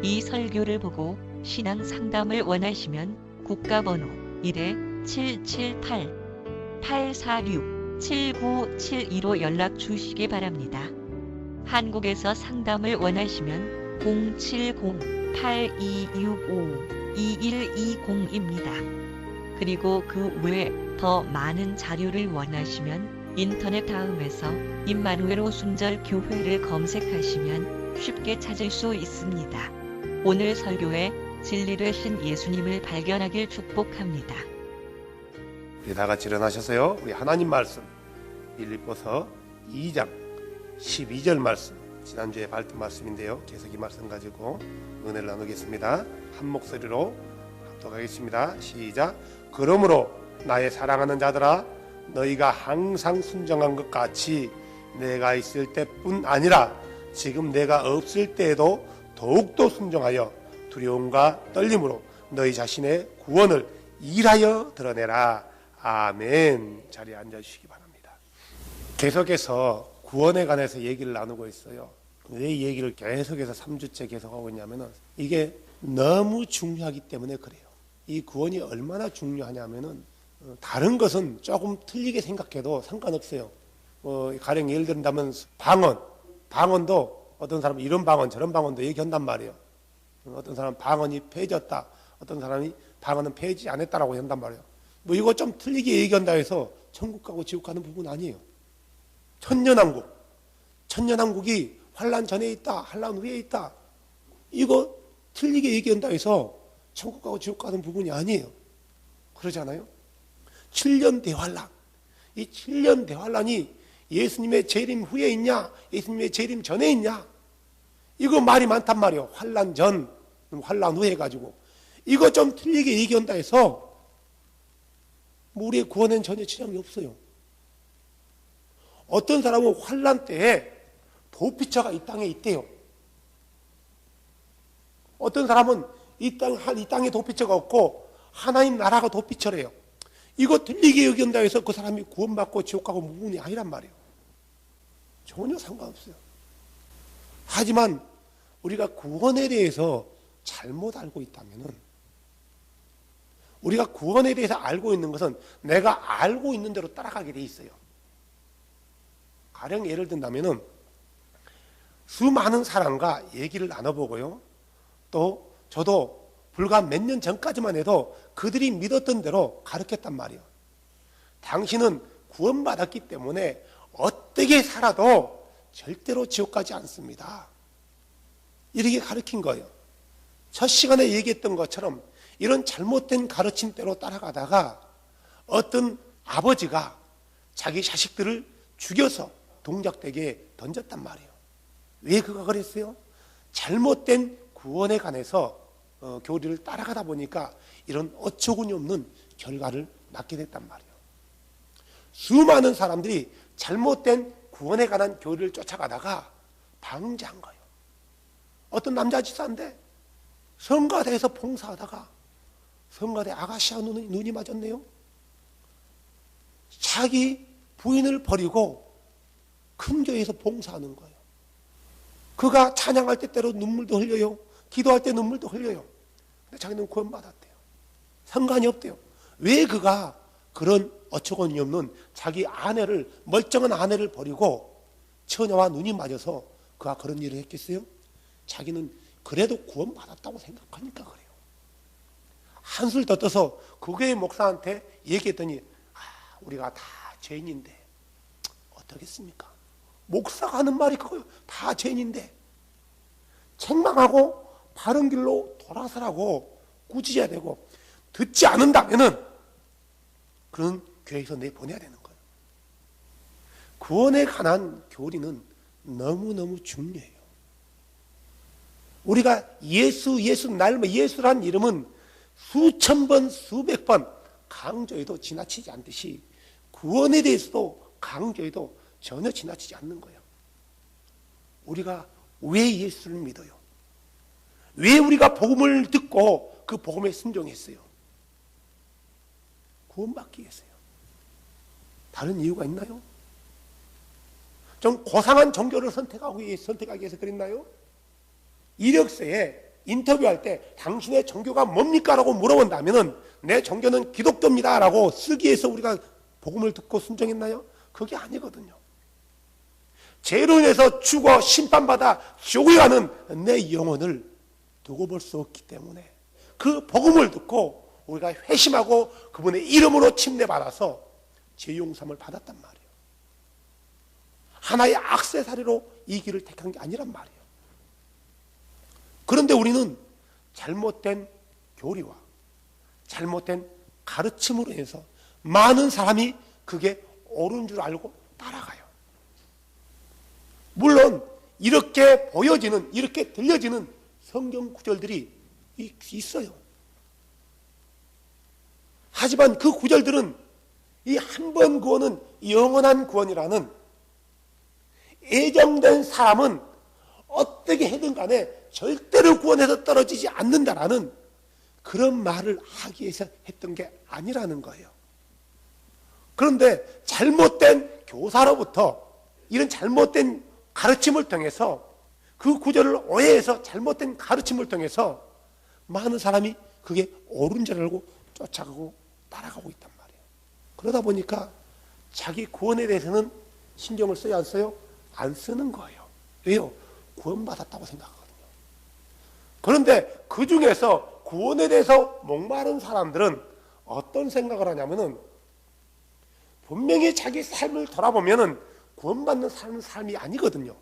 이 설교를 보고 신앙 상담을 원하시면 국가번호 1-778-846-7972로 연락 주시기 바랍니다. 한국에서 상담을 원하시면 070-8265-2120입니다. 그리고 그 외에 더 많은 자료를 원하시면 인터넷 다음에서 임마누엘 오순절 교회를 검색하시면 쉽게 찾을 수 있습니다. 오늘 설교에 진리 되신 예수님을 발견하길 축복합니다. 우리 다 같이 일어나셔서요. 우리 하나님 말씀 빌립보서 2장 12절 말씀, 지난주에 밝힌 말씀인데요. 계속 이 말씀 가지고 은혜를 나누겠습니다. 한 목소리로 합독하겠습니다. 시작. 그러므로 나의 사랑하는 자들아, 너희가 항상 순종한 것 같이 내가 있을 때뿐 아니라 지금 내가 없을 때에도 더욱더 순종하여 두려움과 떨림으로 너희 자신의 구원을 일하여 드러내라. 아멘. 자리에 앉아주시기 바랍니다. 계속해서 구원에 관해서 얘기를 나누고 있어요. 왜 이 얘기를 계속해서 3주째 계속하고 있냐면 이게 너무 중요하기 때문에 그래요. 이 구원이 얼마나 중요하냐면은 다른 것은 조금 틀리게 생각해도 상관없어요. 가령 예를 든다면 방언도 어떤 사람은 이런 방언 저런 방언도 얘기한단 말이에요. 어떤 사람은 방언이 폐해졌다, 어떤 사람이 방언은 폐해지지 않았다라고 한단 말이에요. 이거 좀 틀리게 얘기한다 해서 천국 가고 지옥 가는 부분은 아니에요. 천년왕국이 환란 전에 있다, 환란 후에 있다, 이거 틀리게 얘기한다 해서 천국 가고 지옥 가는 부분이 아니에요. 그러잖아요. 7년 대환란, 이 7년 대환란이 예수님의 재림 후에 있냐, 예수님의 재림 전에 있냐, 이거 말이 많단 말이에요. 환란 전, 환란 후에 가지고 이거 좀 틀리게 얘기한다 해서 우리의 구원에는 전혀 지장이 없어요. 어떤 사람은 환란 때에 도피처가 이 땅에 있대요. 어떤 사람은 이 땅에 도피처가 없고 하나님 나라가 도피처래요. 이거 틀리게 얘기한다 해서 그 사람이 구원받고 지옥 가고 무분이 아니란 말이에요. 전혀 상관없어요. 하지만 우리가 구원에 대해서 잘못 알고 있다면은, 우리가 구원에 대해서 알고 있는 것은 내가 알고 있는 대로 따라가게 돼 있어요. 가령 예를 든다면은 수많은 사람과 얘기를 나눠보고요. 또 저도 불과 몇 년 전까지만 해도 그들이 믿었던 대로 가르쳤단 말이에요. 당신은 구원받았기 때문에 어떻게 살아도 절대로 지옥 가지 않습니다. 이렇게 가르친 거예요. 첫 시간에 얘기했던 것처럼 이런 잘못된 가르침대로 따라가다가 어떤 아버지가 자기 자식들을 죽여서 동작되게 던졌단 말이에요. 왜 그가 그랬어요? 잘못된 구원에 관해서 교리를 따라가다 보니까 이런 어처구니 없는 결과를 낳게 됐단 말이에요. 수많은 사람들이 잘못된 구원에 관한 교리를 쫓아가다가 방지한 거예요. 어떤 남자 집사인데 성가대에서 봉사하다가 성가대 아가씨와 눈이 맞았네요. 자기 부인을 버리고 큰 교회에서 봉사하는 거예요. 그가 찬양할 때 때로 눈물도 흘려요. 기도할 때 눈물도 흘려요. 근데 자기는 구원받았대요. 상관이 없대요. 왜 그가 그런 어처구니 없는 자기 아내를, 멀쩡한 아내를 버리고 처녀와 눈이 맞아서 그가 그런 일을 했겠어요? 자기는 그래도 구원받았다고 생각하니까 그래요. 한술 더 떠서 그 교회 목사한테 얘기했더니 우리가 다 죄인인데 어떻겠습니까? 목사가 하는 말이 그거예요. 다 죄인인데 책망하고 바른 길로 돌아서라고 꾸짖어야 되고, 듣지 않는다면은 그런 교회에서 내보내야 되는 거예요. 구원에 관한 교리는 너무너무 중요해요. 우리가 예수란 이름은 수천 번, 수백 번 강조해도 지나치지 않듯이 구원에 대해서도 강조해도 전혀 지나치지 않는 거예요. 우리가 왜 예수를 믿어요? 왜 우리가 복음을 듣고 그 복음에 순종했어요? 구원받기 위해서요. 다른 이유가 있나요? 좀 고상한 종교를 선택하기 위해서 그랬나요? 이력서에 인터뷰할 때 당신의 종교가 뭡니까? 라고 물어본다면 내 종교는 기독교입니다 라고 쓰기 위해서 우리가 복음을 듣고 순종했나요? 그게 아니거든요. 죄로 인해서 죽어 심판받아 지옥에 가는 내 영혼을 두고 볼 수 없기 때문에 그 복음을 듣고 우리가 회심하고 그분의 이름으로 침례받아서 죄 용서함을 받았단 말이에요. 하나의 액세서리로 이 길을 택한 게 아니란 말이에요. 그런데 우리는 잘못된 교리와 잘못된 가르침으로 인해서 많은 사람이 그게 옳은 줄 알고 따라가요. 물론 이렇게 보여지는, 이렇게 들려지는 성경 구절들이 있어요. 하지만 그 구절들은 이 한 번 구원은 영원한 구원이라는, 예정된 사람은 어떻게 해든 간에 절대로 구원해서 떨어지지 않는다라는 그런 말을 하기 위해서 했던 게 아니라는 거예요. 그런데 잘못된 교사로부터 이런 잘못된 가르침을 통해서, 그 구절을 오해해서 잘못된 가르침을 통해서 많은 사람이 그게 옳은 줄 알고 쫓아가고 따라가고 있단 말이에요. 그러다 보니까 자기 구원에 대해서는 신경을 써야 안 써요? 안 쓰는 거예요. 왜요? 구원받았다고 생각하거든요. 그런데 그 중에서 구원에 대해서 목마른 사람들은 어떤 생각을 하냐면은, 분명히 자기 삶을 돌아보면은 구원받는 삶은 삶이 아니거든요.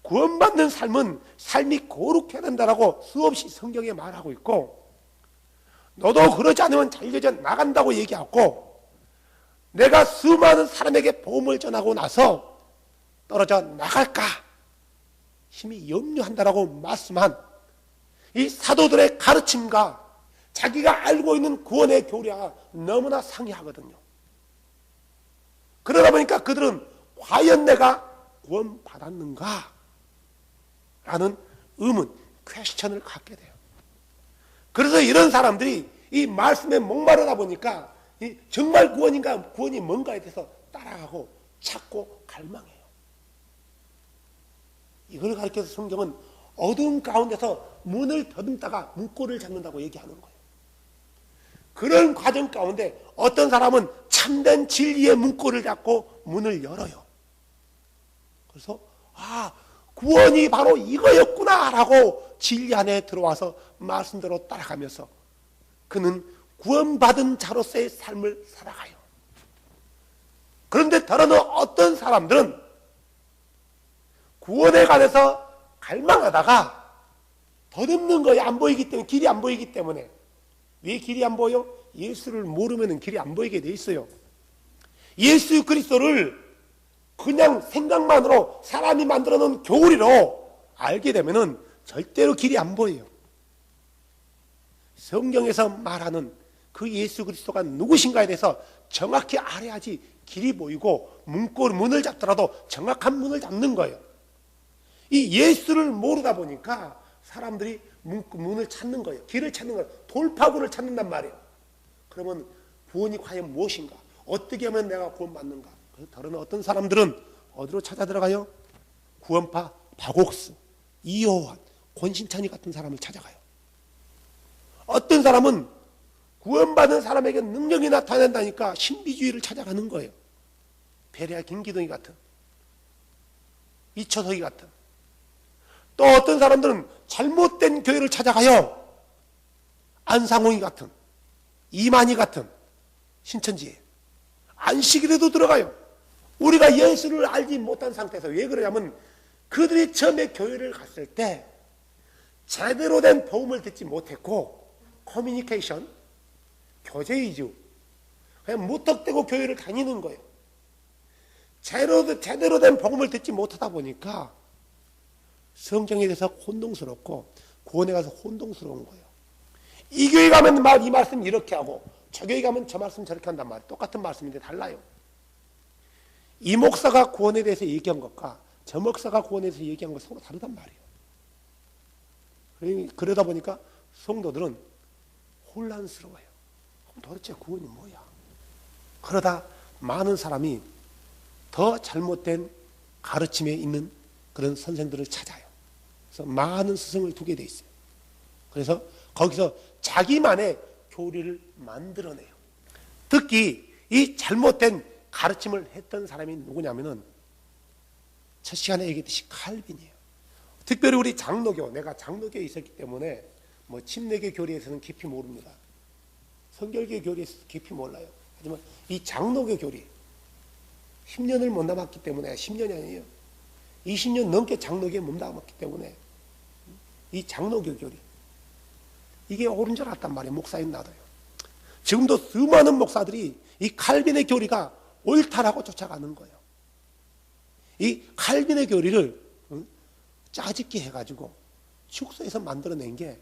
구원받는 삶은 삶이 거룩해야 된다라고 수없이 성경에 말하고 있고, 너도 그러지 않으면 잘려져 나간다고 얘기하고, 내가 수많은 사람에게 복음을 전하고 나서 떨어져 나갈까 심히 염려한다라고 말씀한 이 사도들의 가르침과 자기가 알고 있는 구원의 교리가 너무나 상이하거든요. 그러다 보니까 그들은 과연 내가 구원받았는가? 라는 의문, 퀘스천을 갖게 돼요. 그래서 이런 사람들이 이 말씀에 목마르다 보니까 정말 구원인가, 구원이 뭔가에 대해서 따라가고 찾고 갈망해요. 이걸 가르쳐서 성경은 어두운 가운데서 문을 더듬다가 문고리를 잡는다고 얘기하는 거예요. 그런 과정 가운데 어떤 사람은 참된 진리의 문고리를 잡고 문을 열어요. 그래서 구원이 바로 이거였구나 라고 진리 안에 들어와서 말씀대로 따라가면서 그는 구원받은 자로서의 삶을 살아가요. 그런데 다른 어떤 사람들은 구원에 관해서 갈망하다가 더듬는 거예요. 안 보이기 때문에, 길이 안 보이기 때문에. 왜 길이 안 보여? 예수를 모르면 길이 안 보이게 돼 있어요. 예수 그리스도를 그냥 생각만으로 사람이 만들어 놓은 교리로 알게 되면은 절대로 길이 안 보여요. 성경에서 말하는 그 예수 그리스도가 누구신가에 대해서 정확히 알아야지 길이 보이고 문을 잡더라도 정확한 문을 잡는 거예요. 이 예수를 모르다 보니까 사람들이 문을 찾는 거예요. 길을 찾는 거예요. 돌파구를 찾는단 말이에요. 그러면 구원이 과연 무엇인가? 어떻게 하면 내가 구원받는가? 그래서 다른 어떤 사람들은 어디로 찾아 들어가요? 구원파 바곡스, 이호환, 권신찬이 같은 사람을 찾아가요. 어떤 사람은 구원받은 사람에게 능력이 나타난다니까 신비주의를 찾아가는 거예요. 베레아 김기동이 같은, 이초석이 같은. 또 어떤 사람들은 잘못된 교회를 찾아가요. 안상홍이 같은, 이만희 같은 신천지에 안식일에도 들어가요. 우리가 예수를 알지 못한 상태에서. 왜 그러냐면 그들이 처음에 교회를 갔을 때 제대로 된 복음을 듣지 못했고, 커뮤니케이션, 교제 위주, 그냥 무턱대고 교회를 다니는 거예요. 제대로 된 복음을 듣지 못하다 보니까 성경에 대해서 혼동스럽고 구원에 가서 혼동스러운 거예요. 이 교회 가면 이 말씀 이렇게 하고 저 교회 가면 저 말씀 저렇게 한단 말이에요. 똑같은 말씀인데 달라요. 이 목사가 구원에 대해서 얘기한 것과 저 목사가 구원에 대해서 얘기한 것 서로 다르단 말이에요. 그러다 보니까 성도들은 혼란스러워요. 도대체 구원이 뭐야? 그러다 많은 사람이 더 잘못된 가르침에 있는 그런 선생들을 찾아요. 그래서 많은 스승을 두게 돼 있어요. 그래서 거기서 자기만의 교리를 만들어내요. 특히 이 잘못된 가르침을 했던 사람이 누구냐면은 첫 시간에 얘기했듯이 칼빈이에요. 특별히 우리 장로교, 내가 장로교에 있었기 때문에 뭐 침례교 교리에서는 깊이 모릅니다. 성결교 교리에서 깊이 몰라요. 하지만 이 장로교 교리 10년을 못 남았기 때문에 10년이 아니에요. 20년 넘게 장로교에 못 남았기 때문에 이 장로교 교리 이게 옳은 줄 알았단 말이에요. 목사인 나도요. 지금도 수많은 목사들이 이 칼빈의 교리가 옳다라고 쫓아가는 거예요. 이 칼빈의 교리를 짜집기 해가지고 축소해서 만들어낸 게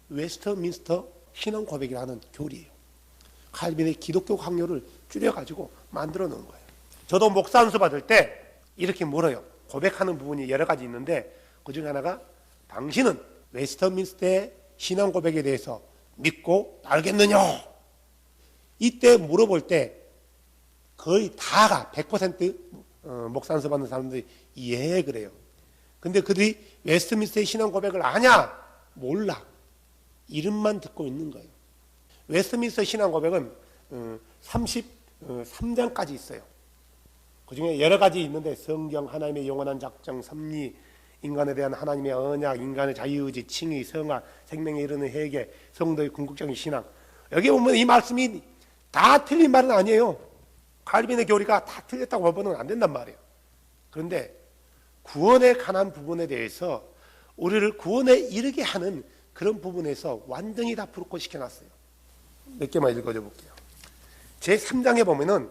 웨스트민스터 신앙 고백이라는 교리예요. 칼빈의 기독교 강요를 줄여가지고 만들어 놓은 거예요. 저도 목사 안수 받을 때 이렇게 물어요. 고백하는 부분이 여러 가지 있는데 그중 하나가 당신은 웨스트민스터의 신앙 고백에 대해서 믿고 알겠느냐? 이때 물어볼 때 거의 다가 100% 목사 안수 받는 사람들이 예 그래요. 근데 그들이 웨스트민스터의 신앙 고백을 아냐? 몰라. 이름만 듣고 있는 거예요. 웨스트민스터 신앙 고백은 33장까지 있어요. 그 중에 여러 가지 있는데 성경, 하나님의 영원한 작정, 섭리, 인간에 대한 하나님의 언약, 인간의 자유의지, 칭의, 성화, 생명에 이르는 회개, 성도의 궁극적인 신앙. 여기 보면 이 말씀이 다 틀린 말은 아니에요. 칼빈의 교리가 다 틀렸다고 보면 안 된단 말이에요. 그런데 구원에 관한 부분에 대해서 우리를 구원에 이르게 하는 그런 부분에서 완전히 다 불꽃 시켜놨어요. 몇 개만 읽어줘 볼게요. 제3장에 보면은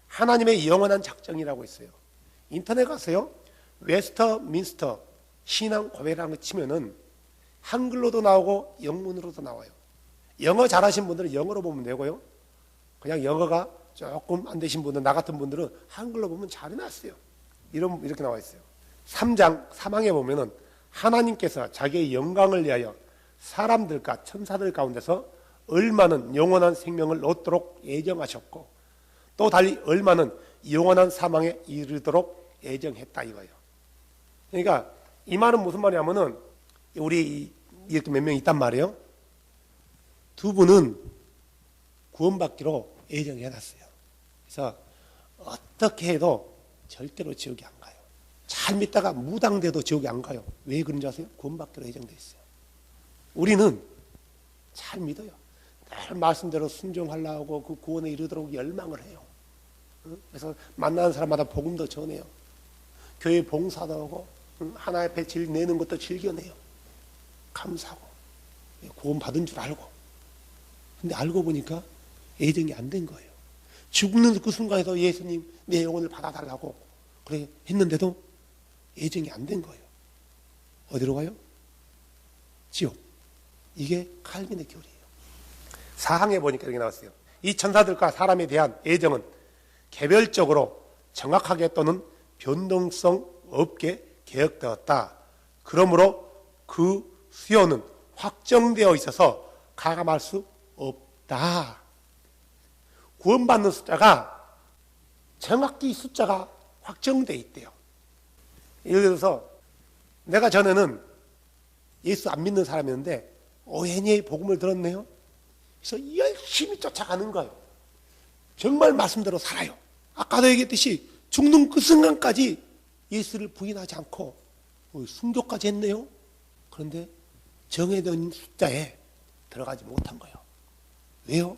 하나님의 영원한 작정이라고 있어요. 인터넷 가세요. 웨스트민스터 신앙 고백이라는 거 치면은 한글로도 나오고 영문으로도 나와요. 영어 잘하신 분들은 영어로 보면 되고요. 그냥 영어가 조금 안 되신 분들, 나 같은 분들은 한글로 보면 잘 해놨어요. 이렇게 나와 있어요. 3장 3항에 보면은 하나님께서 자기의 영광을 위하여 사람들과 천사들 가운데서 얼마는 영원한 생명을 얻도록 예정하셨고 또 달리 얼마는 영원한 사망에 이르도록 예정했다 이거예요. 그러니까 이 말은 무슨 말이냐면은 우리 이렇게 몇 명 있단 말이에요. 두 분은 구원받기로 예정해놨어요. 그래서 어떻게 해도 절대로 지옥에 안 가요. 잘 믿다가 무당돼도 지옥에 안 가요. 왜 그런지 아세요? 구원받기로 예정돼 있어요. 우리는 잘 믿어요. 늘 말씀대로 순종하려고 그 구원에 이르도록 열망을 해요. 그래서 만나는 사람마다 복음도 전해요. 교회 봉사도 하고 하나 앞에 내는 것도 즐겨내요. 감사하고 구원 받은 줄 알고. 근데 알고 보니까 예정이 안 된 거예요. 죽는 그 순간에도 예수님 내 영혼을 받아달라고 그래 했는데도 예정이 안 된 거예요. 어디로 가요? 지옥. 이게 칼빈의 교리예요. 사항에 보니까 이렇게 나왔어요. 이 천사들과 사람에 대한 예정은 개별적으로 정확하게 또는 변동성 없게 계획되었다. 그러므로 그 수요는 확정되어 있어서 가감할 수 없다. 구원받는 숫자가 정확히 숫자가 확정되어 있대요. 예를 들어서 내가 전에는 예수 안 믿는 사람이었는데 오해니 복음을 들었네요. 그래서 열심히 쫓아가는 거예요. 정말 말씀대로 살아요. 아까도 얘기했듯이 죽는 그 순간까지 예수를 부인하지 않고 순교까지 했네요. 그런데 정해진 숫자에 들어가지 못한 거예요. 왜요?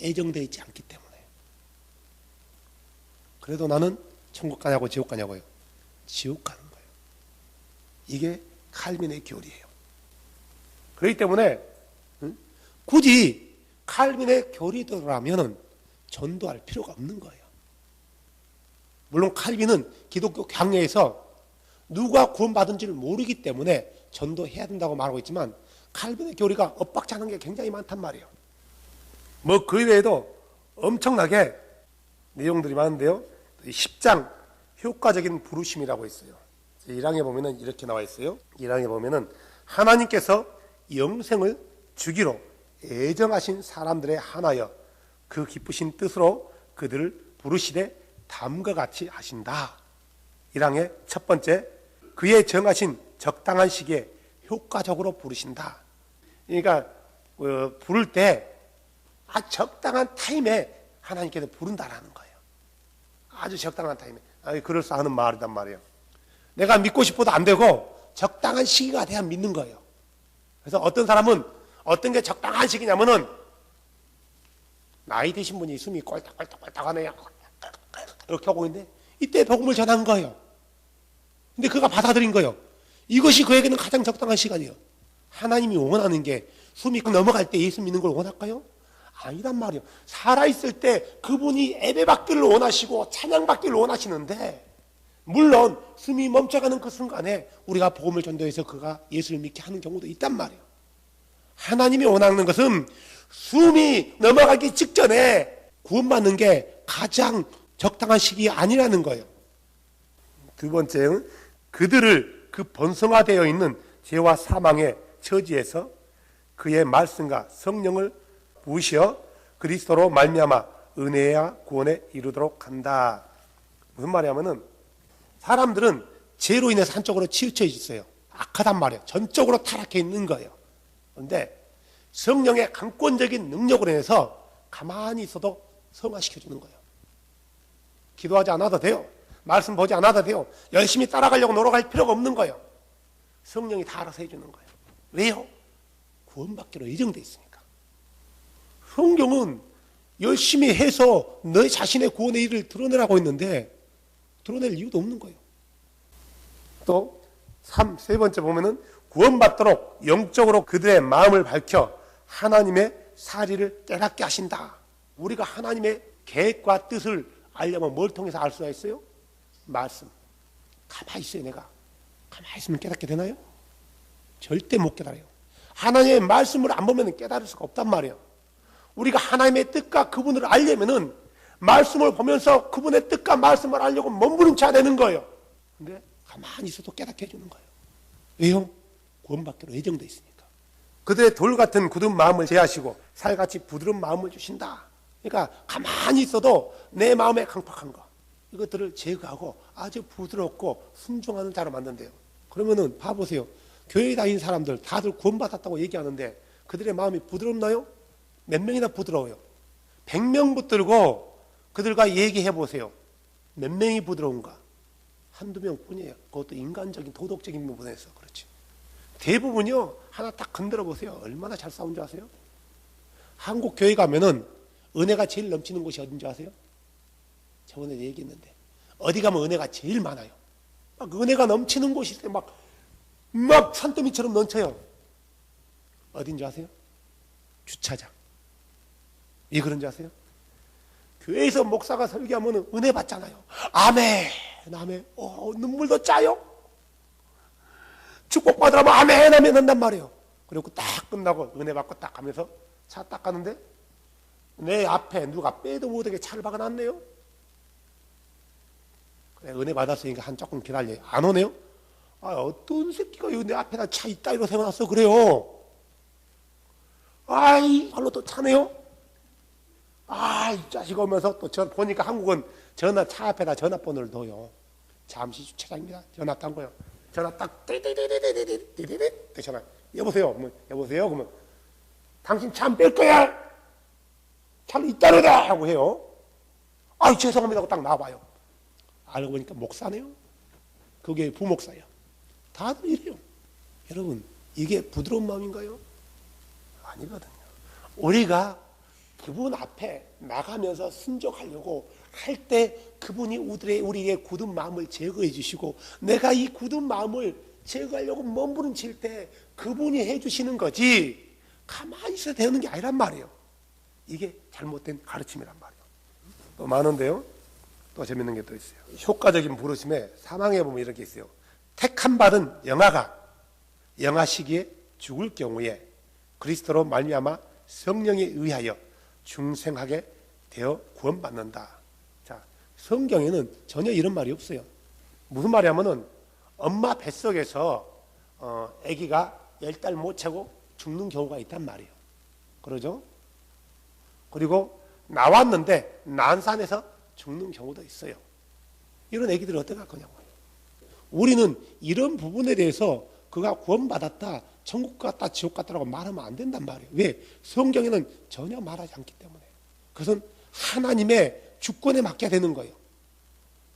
예정되어 있지 않기 때문에. 그래도 나는 천국 가냐고 지옥 가냐고요? 지옥 가는 거예요. 이게 칼빈의 교리예요. 그렇기 때문에 굳이 칼빈의 교리대로라면 전도할 필요가 없는 거예요. 물론 칼빈은 기독교 강요에서 누가 구원받은지를 모르기 때문에 전도해야 된다고 말하고 있지만 칼빈의 교리가 엇박자는 게 굉장히 많단 말이에요. 뭐 그 외에도 엄청나게 내용들이 많은데요. 10장 효과적인 부르심이라고 있어요. 1항에 보면은 이렇게 나와 있어요. 1항에 보면은 하나님께서 영생을 주기로 예정하신 사람들에 한하여 그 기쁘신 뜻으로 그들을 부르시되 다음과 같이 하신다. 1항의 첫 번째, 그의 정하신 적당한 시기에 효과적으로 부르신다. 그러니까 부를 때 적당한 타임에 하나님께서 부른다라는 거예요. 아주 적당한 타임에. 그럴싸하는 말이단 말이에요. 내가 믿고 싶어도 안 되고 적당한 시기가 돼야 믿는 거예요. 그래서 어떤 사람은 어떤 게 적당한 시기냐면은 나이 드신 분이 숨이 꼴딱꼴딱꼴딱 하네요. 이렇게 하고 있는데 이때 복음을 전한 거예요. 근데 그가 받아들인 거예요. 이것이 그에게는 가장 적당한 시간이에요. 하나님이 원하는 게 숨이 넘어갈 때 예수 믿는 걸 원할까요? 아니란 말이에요. 살아있을 때 그분이 예배받기를 원하시고 찬양받기를 원하시는데 물론 숨이 멈춰가는 그 순간에 우리가 복음을 전도해서 그가 예수를 믿게 하는 경우도 있단 말이에요. 하나님이 원하는 것은 숨이 넘어가기 직전에 구원받는 게 가장 적당한 시기 아니라는 거예요. 두 번째는 그들을 그 번성화되어 있는 죄와 사망의 처지에서 그의 말씀과 성령을 부으시어 그리스도로 말미암아 은혜와 구원에 이르도록 한다. 무슨 말이냐면은 사람들은 죄로 인해서 한쪽으로 치우쳐 있어요. 악하단 말이에요. 전적으로 타락해 있는 거예요. 그런데 성령의 강권적인 능력으로 인해서 가만히 있어도 성화시켜주는 거예요. 기도하지 않아도 돼요. 말씀 보지 않아도 돼요. 열심히 따라가려고 노력할 필요가 없는 거예요. 성령이 다 알아서 해주는 거예요. 왜요? 구원받기로 예정되어 있으니까. 성경은 열심히 해서 너 자신의 구원의 일을 드러내라고 했는데 드러낼 이유도 없는 거예요. 또 세 번째 보면은 구원받도록 영적으로 그들의 마음을 밝혀 하나님의 사리를 깨닫게 하신다. 우리가 하나님의 계획과 뜻을 알려면 뭘 통해서 알 수가 있어요? 말씀. 가만히 있어요. 내가 가만히 있으면 깨닫게 되나요? 절대 못 깨달아요. 하나님의 말씀을 안 보면 깨달을 수가 없단 말이에요. 우리가 하나님의 뜻과 그분을 알려면은 말씀을 보면서 그분의 뜻과 말씀을 알려고 몸부림쳐야 되는 거예요. 근데 가만히 있어도 깨닫게 해주는 거예요. 왜요? 구원받기로 예정되어 있으니까. 그들의 돌 같은 굳은 마음을 제하시고 살같이 부드러운 마음을 주신다. 그러니까 가만히 있어도 내 마음에 강팍한 거 이것들을 제거하고 아주 부드럽고 순종하는 자로 만든대요. 그러면은 봐보세요. 교회 다니는 사람들 다들 구원받았다고 얘기하는데 그들의 마음이 부드럽나요? 몇 명이나 부드러워요? 100명 붙들고 그들과 얘기해 보세요. 몇 명이 부드러운가? 한두 명뿐이에요. 그것도 인간적인 도덕적인 부분에서 그렇지. 대부분요 하나 딱 건드려 보세요. 얼마나 잘 싸운 줄 아세요? 한국 교회 가면은 은혜가 제일 넘치는 곳이 어딘지 아세요? 저번에 얘기했는데 어디 가면 은혜가 제일 많아요. 막 은혜가 넘치는 곳이 있어요. 막 산더미처럼 넘쳐요. 어딘지 아세요? 주차장. 왜 그런지 아세요? 교회에서 목사가 설교하면 은혜 받잖아요. 아멘, 아멘. 눈물도 짜요. 축복받으라면 아멘, 아멘 한단 말이에요. 그리고 딱 끝나고 은혜 받고 딱 가면서 차 딱 가는데 내 앞에 누가 빼도 못하게 차를 박아놨네요. 그래, 은혜 받았으니까 한 조금 기다려요. 안 오네요? 어떤 새끼가 여기 내 앞에다 차 있다 이러고 세워놨어. 그래요. 아이, 발로 또 차네요. 이 자식 오면서 또 보니까 한국은 차 앞에다 전화번호를 넣어요. 잠시 주차장입니다. 전화 딴 거요. 전화 딱 띠띠띠띠띠띠띠띠 전화. 여보세요. 여보세요. 그러면 당신 차 안 뺄 거야. 차를 이따르다 하고 해요. 죄송합니다 하고 딱 나와봐요. 알고 보니까 목사네요. 그게 부목사야. 다들 이래요. 여러분, 이게 부드러운 마음인가요? 아니거든요. 우리가 그분 앞에 나가면서 순종하려고 할 때 그분이 우리의 굳은 마음을 제거해 주시고 내가 이 굳은 마음을 제거하려고 몸부림칠 때 그분이 해주시는 거지 가만히 있어야 되는 게 아니란 말이에요. 이게 잘못된 가르침이란 말이에요. 또 많은데요. 또 재밌는 게 또 있어요. 효과적인 부르심에 사망에 보면 이렇게 있어요. 택함 받은 영아가 영아 시기에 죽을 경우에 그리스도로 말미암아 성령에 의하여 중생하게 되어 구원받는다. 자, 성경에는 전혀 이런 말이 없어요. 무슨 말이냐면은 엄마 뱃속에서 아기가 10달 못 차고 죽는 경우가 있단 말이에요. 그러죠? 그리고 나왔는데 난산에서 죽는 경우도 있어요. 이런 아기들을 어떻게 할 거냐고요. 우리는 이런 부분에 대해서 그가 구원받았다, 천국 갔다 지옥 갔다라고 말하면 안 된단 말이에요. 왜? 성경에는 전혀 말하지 않기 때문에. 그것은 하나님의 주권에 맡겨야 되는 거예요.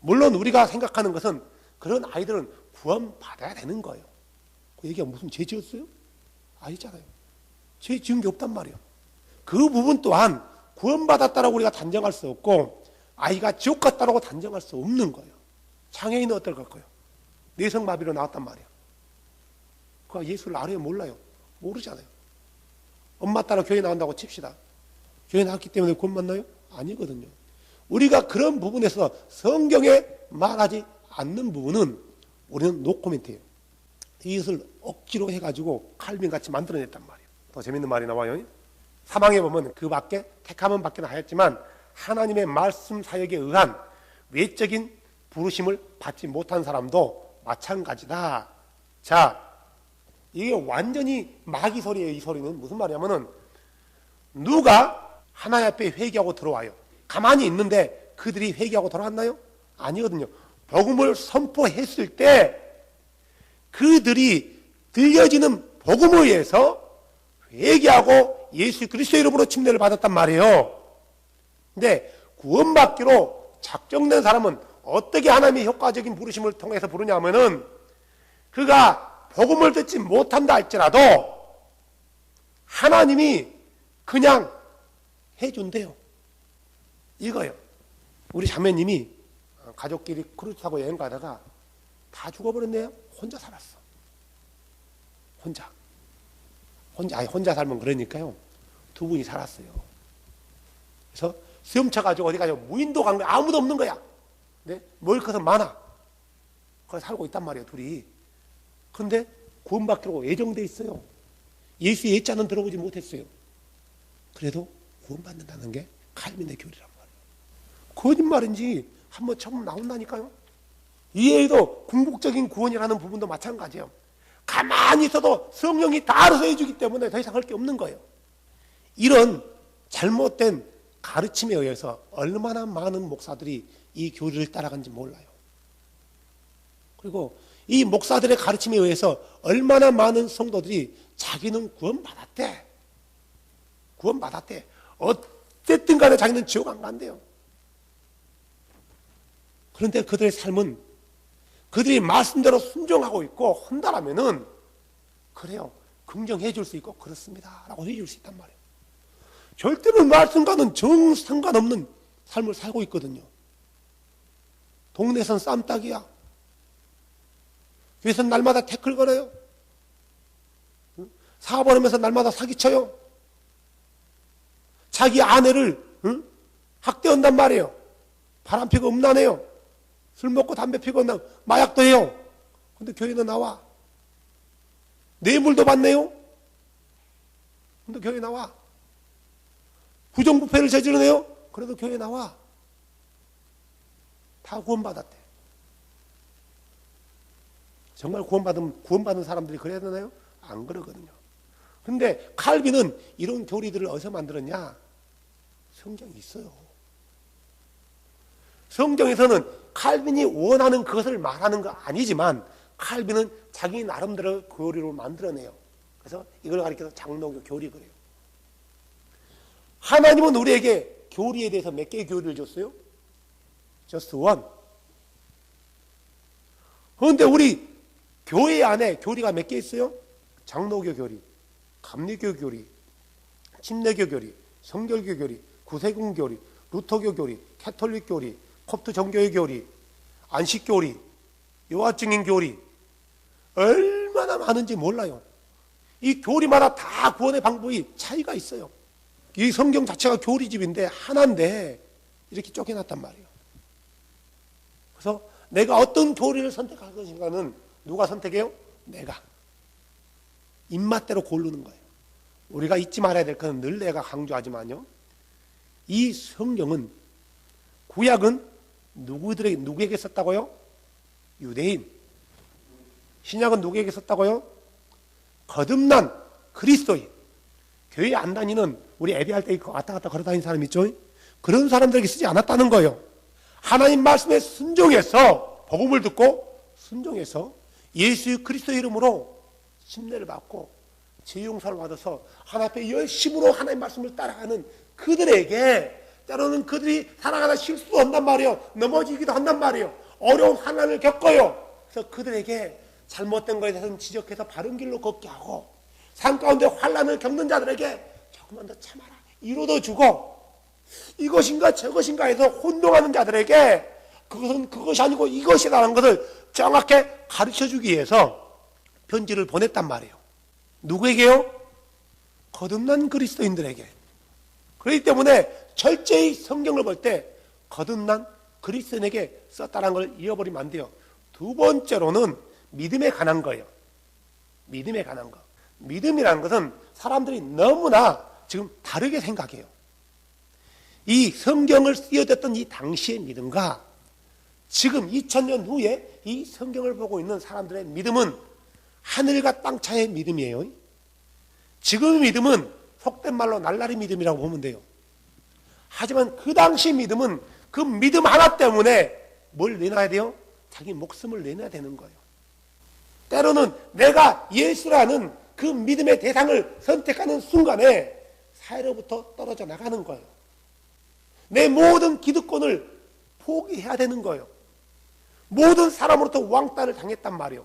물론 우리가 생각하는 것은 그런 아이들은 구원받아야 되는 거예요. 그 얘기가 무슨 죄 지었어요? 아니잖아요. 죄 지은 게 없단 말이에요. 그 부분 또한 구원받았다라고 우리가 단정할 수 없고 아이가 지옥 갔다라고 단정할 수 없는 거예요. 장애인은 어떨 거예요? 뇌성마비로 나왔단 말이에요. 그 예수를 알아요? 몰라요? 모르잖아요. 엄마 따라 교회 나온다고 칩시다. 교회 나왔기 때문에 구원 받나요? 아니거든요. 우리가 그런 부분에서 성경에 말하지 않는 부분은 우리는 노코멘트예요. 이것을 억지로 해가지고 칼빈같이 만들어냈단 말이에요. 더 재밌는 말이 나와요. 사망에 보면 그 밖에 택함은 받기는 하였지만 하나님의 말씀 사역에 의한 외적인 부르심을 받지 못한 사람도 마찬가지다. 자, 이게 완전히 마귀 소리예요. 이 소리는 무슨 말이냐면은 누가 하나님 앞에 회개하고 들어와요. 가만히 있는데 그들이 회개하고 돌아왔나요? 아니거든요. 복음을 선포했을 때 그들이 들려지는 복음에 의해서 회개하고 예수 그리스도의 이름으로 침례를 받았단 말이에요. 근데 구원받기로 작정된 사람은 어떻게 하나님의 효과적인 부르심을 통해서 부르냐 하면은 그가 복음을 듣지 못한다 할지라도 하나님이 그냥 해준대요. 이거요. 우리 자매님이 가족끼리 크루즈 타고 여행 가다가 다 죽어버렸네요. 혼자 살았어. 혼자 살면 그러니까요. 두 분이 살았어요. 그래서 시험 쳐가지고 어디 가서 무인도 간 거야. 아무도 없는 거야. 네? 먹을 것은 많아. 거기 살고 있단 말이에요, 둘이. 그런데 구원받기로 예정돼 있어요. 예수의 예자는 들어보지 못했어요. 그래도 구원받는다는 게 칼빈의 교리란 말이에요. 거짓말인지 한번 처음 나온다니까요. 이외에도 궁극적인 구원이라는 부분도 마찬가지예요. 가만히 있어도 성령이 다 알아서 해주기 때문에 더 이상 할 게 없는 거예요. 이런 잘못된 가르침에 의해서 얼마나 많은 목사들이 이 교리를 따라간지 몰라요. 그리고 이 목사들의 가르침에 의해서 얼마나 많은 성도들이 자기는 구원받았대. 어쨌든 간에 자기는 지옥 안 간대요. 그런데 그들의 삶은 그들이 말씀대로 순종하고 있고 한다라면은 그래요. 긍정해 줄 수 있고 그렇습니다. 라고 해줄 수 있단 말이에요. 절대로 말씀과는 정 상관없는 삶을 살고 있거든요. 동네에선 쌈딱이야. 교회에서는 날마다 태클 걸어요. 사업하면서 날마다 사기쳐요. 자기 아내를 학대한단 말이에요. 바람피고 음란해요. 술 먹고 담배 피고 마약도 해요. 근데 교회는 나와. 뇌물도 받네요. 근데 교회 나와. 부정부패를 저지르네요. 그래도 교회 나와. 다 구원받았대. 정말 구원받은 사람들이 그래야 되나요? 안 그러거든요. 근데 칼빈은 이런 교리들을 어디서 만들었냐? 성경이 있어요. 성경에서는 칼빈이 원하는 그것을 말하는 거 아니지만 칼빈은 자기 나름대로 교리로 만들어내요. 그래서 이걸 가리켜서 장로교 교리 그래요. 하나님은 우리에게 교리에 대해서 몇 개의 교리를 줬어요? Just one. 그런데 우리 교회 안에 교리가 몇 개 있어요? 장로교 교리, 감리교 교리, 침례교 교리, 성결교 교리, 구세군 교리, 루터교 교리, 캐톨릭 교리, 콥트 정교회 교리, 안식 교리, 여호와 증인 교리, 얼마나 많은지 몰라요. 이 교리마다 다 구원의 방법이 차이가 있어요. 이 성경 자체가 교리집인데 하나인데 이렇게 쪼개놨단 말이에요. 그래서 내가 어떤 교리를 선택할 것인가는 누가 선택해요? 내가. 입맛대로 고르는 거예요. 우리가 잊지 말아야 될 것은 늘 내가 강조하지만요. 이 성경은 구약은 누구에게 썼다고요? 유대인. 신약은 누구에게 썼다고요? 거듭난 그리스도인. 교회 안 다니는 우리 예배할 때 왔다 갔다 걸어 다니는 사람 있죠? 그런 사람들에게 쓰지 않았다는 거예요. 하나님 말씀에 순종해서 복음을 듣고 순종해서 예수 그리스도 이름으로 침례를 받고 죄 용서를 받아서 하나님 앞에 열심으로 하나님 말씀을 따라가는 그들에게 때로는 그들이 살아가다 실수도 한단 말이에요. 넘어지기도 한단 말이에요. 어려운 환난을 겪어요. 그래서 그들에게 잘못된 것에 대해서는 지적해서 바른 길로 걷게 하고, 삶 가운데 환난을 겪는 자들에게 조금만 더 참아라, 위로도 주고, 이것인가 저것인가 해서 혼동하는 자들에게 그것은 그것이 아니고 이것이라는 것을 정확하게 가르쳐주기 위해서 편지를 보냈단 말이에요. 누구에게요? 거듭난 그리스도인들에게. 그렇기 때문에 철저히 성경을 볼 때 거듭난 그리스도인에게 썼다는 걸 잃어버리면 안 돼요. 두 번째로는 믿음에 관한 거예요. 믿음에 관한 거. 믿음이라는 것은 사람들이 너무나 지금 다르게 생각해요. 이 성경을 쓰여졌던 이 당시의 믿음과 지금 2000년 후에 이 성경을 보고 있는 사람들의 믿음은 하늘과 땅 차이의 믿음이에요. 지금의 믿음은 속된 말로 날라리 믿음이라고 보면 돼요. 하지만 그 당시 믿음은 그 믿음 하나 때문에 뭘 내놔야 돼요? 자기 목숨을 내놔야 되는 거예요. 때로는 내가 예수라는 그 믿음의 대상을 선택하는 순간에 사회로부터 떨어져 나가는 거예요. 내 모든 기득권을 포기해야 되는 거예요. 모든 사람으로부터 왕따를 당했단 말이에요.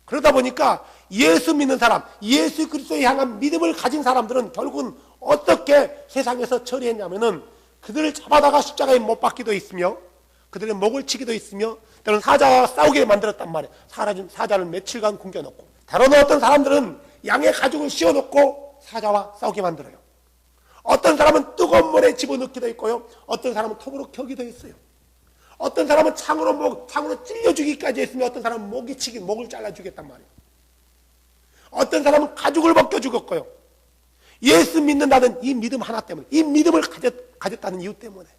그러다 보니까 예수 믿는 사람, 예수 그리스도에 향한 믿음을 가진 사람들은 결국은 어떻게 세상에서 처리했냐면은 그들을 잡아다가 십자가에 못 박기도 있으며, 그들의 목을 치기도 있으며, 때로는 사자와 싸우게 만들었단 말이에요. 사자를 며칠간 굶겨놓고, 다른 어떤 사람들은 양의 가죽을 씌워놓고 사자와 싸우게 만들어요. 어떤 사람은 뜨거운 물에 집어넣기도 있고요, 어떤 사람은 톱으로 켜기도 했어요. 어떤 사람은 창으로 찔려 주기까지 했으며, 어떤 사람은 목을 잘라 주겠단 말이에요. 어떤 사람은 가죽을 벗겨 죽었고요. 예수 믿는다는 이 믿음 하나 때문에, 이 믿음을 가졌다는 이유 때문에.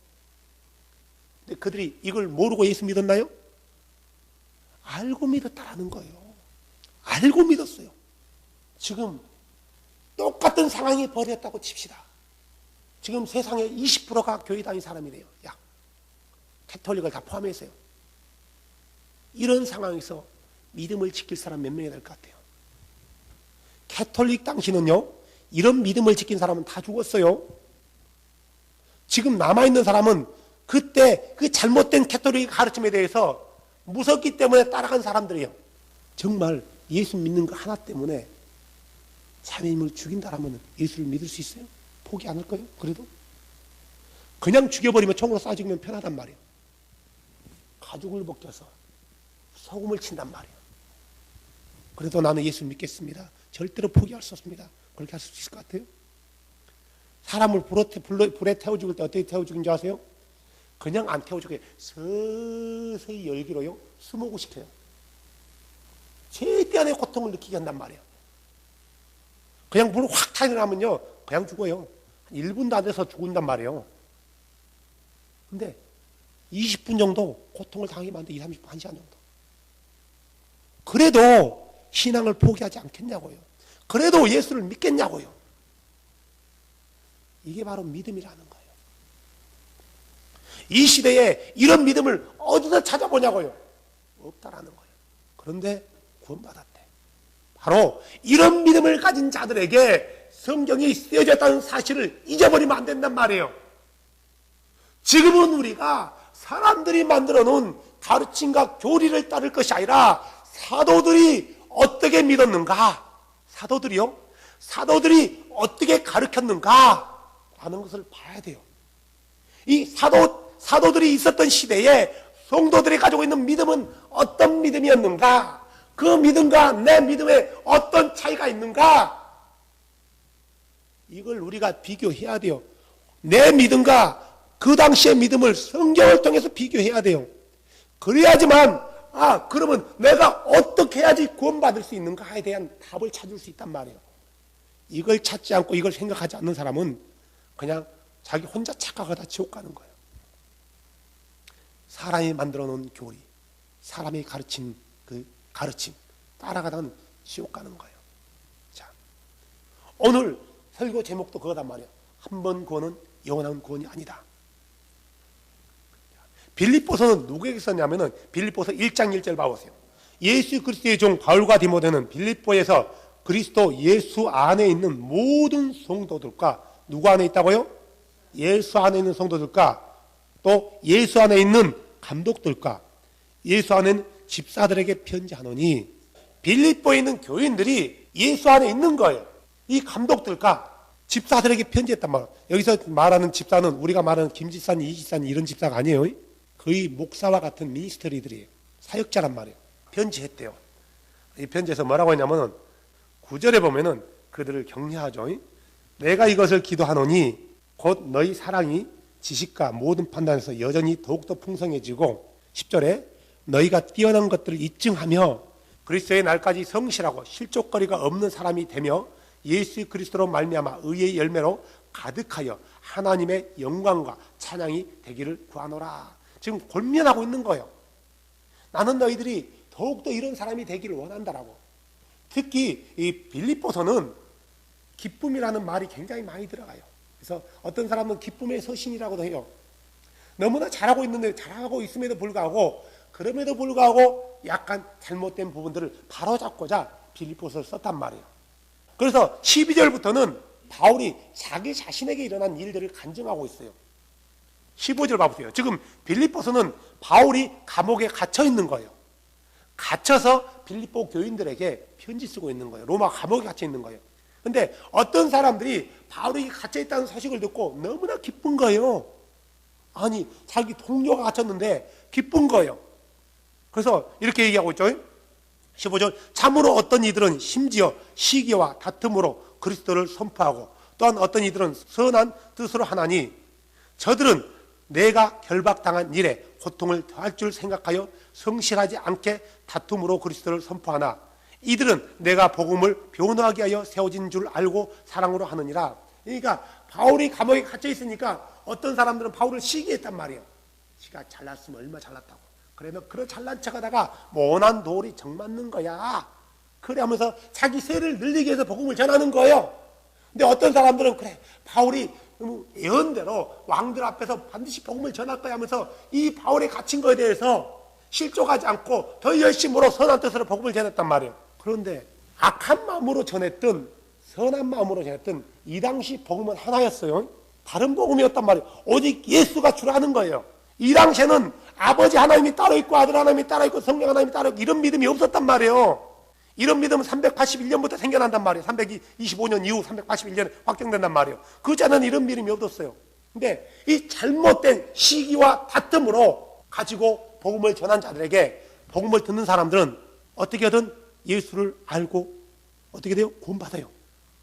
근데 그들이 이걸 모르고 예수 믿었나요? 알고 믿었다라는 거예요. 알고 믿었어요. 지금 똑같은 상황이 벌어졌다고 칩시다. 지금 세상의 20%가 교회 다닌 사람이래요. 약 캐톨릭을 다 포함해서요. 이런 상황에서 믿음을 지킬 사람 몇 명이 될 것 같아요? 캐톨릭 당시는요, 이런 믿음을 지킨 사람은 다 죽었어요. 지금 남아있는 사람은 그때 그 잘못된 캐톨릭 가르침에 대해서 무섭기 때문에 따라간 사람들이에요. 정말 예수 믿는 거 하나 때문에 자매님을 죽인다라면 예수를 믿을 수 있어요? 포기 안 할 거예요? 그래도? 그냥 죽여버리면 총으로 쏴 죽이면 편하단 말이에요. 가죽을 벗겨서 소금을 친단 말이에요. 그래도 나는 예수 믿겠습니다. 절대로 포기할 수 없습니다. 그렇게 할 수 있을 것 같아요? 사람을 불에 태워 죽일 때 어떻게 태워 죽인지 아세요? 그냥 안 태워 죽여요. 서서히 열기로요, 수목을 시켜요. 최대한의 고통을 느끼게 한단 말이에요. 그냥 불을 확 타일어나면요, 그냥 죽어요. 한 1분도 안 돼서 죽는단 말이에요. 근데 20분 정도 고통을 당하면 안 돼. 20, 30분, 1시간 정도. 그래도 신앙을 포기하지 않겠냐고요. 그래도 예수를 믿겠냐고요. 이게 바로 믿음이라는 거예요. 이 시대에 이런 믿음을 어디서 찾아보냐고요. 없다라는 거예요. 그런데 구원받았대. 바로 이런 믿음을 가진 자들에게 성경이 쓰여졌다는 사실을 잊어버리면 안 된단 말이에요. 지금은 우리가 사람들이 만들어 놓은 가르침과 교리를 따를 것이 아니라 사도들이 어떻게 믿었는가, 사도들이요? 사도들이 어떻게 가르쳤는가 하는 것을 봐야 돼요. 이 사도들이 있었던 시대에 성도들이 가지고 있는 믿음은 어떤 믿음이었는가, 그 믿음과 내 믿음에 어떤 차이가 있는가, 이걸 우리가 비교해야 돼요. 내 믿음과 그 당시의 믿음을 성경을 통해서 비교해야 돼요. 그래야지만 그러면 내가 어떻게 해야지 구원받을 수 있는가에 대한 답을 찾을 수 있단 말이에요. 이걸 찾지 않고 이걸 생각하지 않는 사람은 그냥 자기 혼자 착각하다 지옥 가는 거예요. 사람이 만들어 놓은 교리, 사람이 가르친 그 가르침 따라가다는 지옥 가는 거예요. 자, 오늘 설교 제목도 그거단 말이에요. 한 번 구원은 영원한 구원이 아니다. 빌립보서는 누구에게 썼냐면은 빌립보서 1장 1절 봐보세요. 예수 그리스도의 종 바울과 디모데는 빌립보에서 그리스도 예수 안에 있는 모든 성도들과 누구 안에 있다고요? 예수 안에 있는 성도들과 또 예수 안에 있는 감독들과 예수 안에 있는 집사들에게 편지하노니, 빌립보에 있는 교인들이 예수 안에 있는 거예요. 이 감독들과 집사들에게 편지했단 말이에요. 여기서 말하는 집사는 우리가 말하는 김 집사님, 이 집사님 이런 집사가 아니에요. 거의 목사와 같은 미니스터리들이에요. 사역자란 말이에요. 편지했대요. 이 편지에서 뭐라고 했냐면은 9절에 보면은 그들을 격려하죠. 내가 이것을 기도하노니 곧 너희 사랑이 지식과 모든 판단에서 여전히 더욱더 풍성해지고, 10절에 너희가 뛰어난 것들을 입증하며 그리스도의 날까지 성실하고 실족거리가 없는 사람이 되며 예수 그리스도로 말미암아 의의 열매로 가득하여 하나님의 영광과 찬양이 되기를 구하노라. 지금 권면하고 있는 거예요. 나는 너희들이 더욱더 이런 사람이 되기를 원한다라고. 특히 이 빌립보서는 기쁨이라는 말이 굉장히 많이 들어가요. 그래서 어떤 사람은 기쁨의 서신이라고도 해요. 너무나 잘하고 있는데, 잘하고 있음에도 불구하고, 그럼에도 불구하고 약간 잘못된 부분들을 바로잡고자 빌립보서를 썼단 말이에요. 그래서 12절부터는 바울이 자기 자신에게 일어난 일들을 간증하고 있어요. 15절 봐보세요. 지금 빌립보서는 바울이 감옥에 갇혀 있는 거예요. 갇혀서 빌립보 교인들에게 편지 쓰고 있는 거예요. 로마 감옥에 갇혀 있는 거예요. 근데 어떤 사람들이 바울이 갇혀 있다는 소식을 듣고 너무나 기쁜 거예요. 아니, 자기 동료가 갇혔는데 기쁜 거예요. 그래서 이렇게 얘기하고 있죠. 15절, 참으로 어떤 이들은 심지어 시기와 다툼으로 그리스도를 선포하고, 또한 어떤 이들은 선한 뜻으로 하나니 저들은 내가 결박당한 일에 고통을 더할 줄 생각하여 성실하지 않게 다툼으로 그리스도를 선포하나, 이들은 내가 복음을 변호하게 하여 세워진 줄 알고 사랑으로 하느니라. 그러니까 바울이 감옥에 갇혀 있으니까 어떤 사람들은 바울을 시기했단 말이에요. 지가 잘났으면 얼마 잘났다고. 그래, 너 그런 잘난 척하다가 모난 돌이 정 맞는 거야. 그래 하면서 자기 세를 늘리기 위해서 복음을 전하는 거예요. 근데 어떤 사람들은 그래, 바울이 예언대로 왕들 앞에서 반드시 복음을 전할 거야 하면서 이 바울이 갇힌 거에 대해서 실족하지 않고 더 열심으로 선한 뜻으로 복음을 전했단 말이에요. 그런데 악한 마음으로 전했든 선한 마음으로 전했든 이 당시 복음은 하나였어요. 다른 복음이었단 말이에요. 오직 예수가 주라는 거예요. 이 당시에는 아버지 하나님이 따로 있고 아들 하나님이 따로 있고 성령 하나님이 따로 있고 이런 믿음이 없었단 말이에요. 이런 믿음은 381년부터 생겨난단 말이에요. 325년 이후 381년에 확정된단 말이에요. 그 전에는 이런 믿음이 없었어요. 근데 이 잘못된 시기와 다툼으로 가지고 복음을 전한 자들에게, 복음을 듣는 사람들은 어떻게든 예수를 알고 어떻게 돼요? 구원받아요.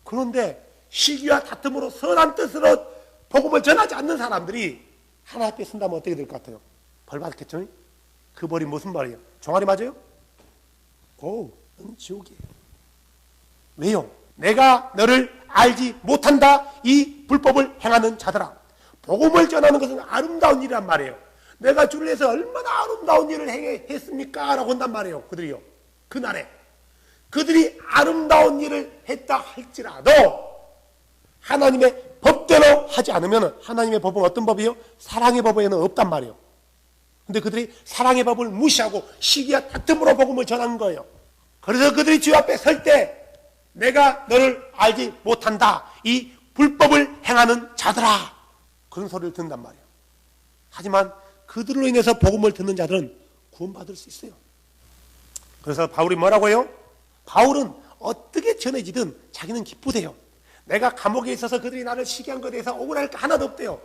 그런데 시기와 다툼으로 선한 뜻으로 복음을 전하지 않는 사람들이 하나 앞에 쓴다면 어떻게 될 것 같아요? 벌 받겠죠? 그 벌이 무슨 벌이에요? 종아리 맞아요? 고, 넌 지옥이에요. 왜요? 내가 너를 알지 못한다. 이 불법을 행하는 자들아. 복음을 전하는 것은 아름다운 일이란 말이에요. 내가 주를 위해서 얼마나 아름다운 일을 했습니까? 라고 한단 말이에요. 그들이요. 그날에. 그들이 아름다운 일을 했다 할지라도 하나님의 법대로 하지 않으면, 하나님의 법은 어떤 법이에요? 사랑의 법에는 없단 말이에요. 근데 그들이 사랑의 법을 무시하고 시기와 다툼으로 복음을 전한 거예요. 그래서 그들이 주 앞에 설 때 내가 너를 알지 못한다. 이 불법을 행하는 자들아. 그런 소리를 듣는단 말이에요. 하지만 그들로 인해서 복음을 듣는 자들은 구원받을 수 있어요. 그래서 바울이 뭐라고 해요? 바울은 어떻게 전해지든 자기는 기쁘대요. 내가 감옥에 있어서 그들이 나를 시기한 것에 대해서 억울할 게 하나도 없대요.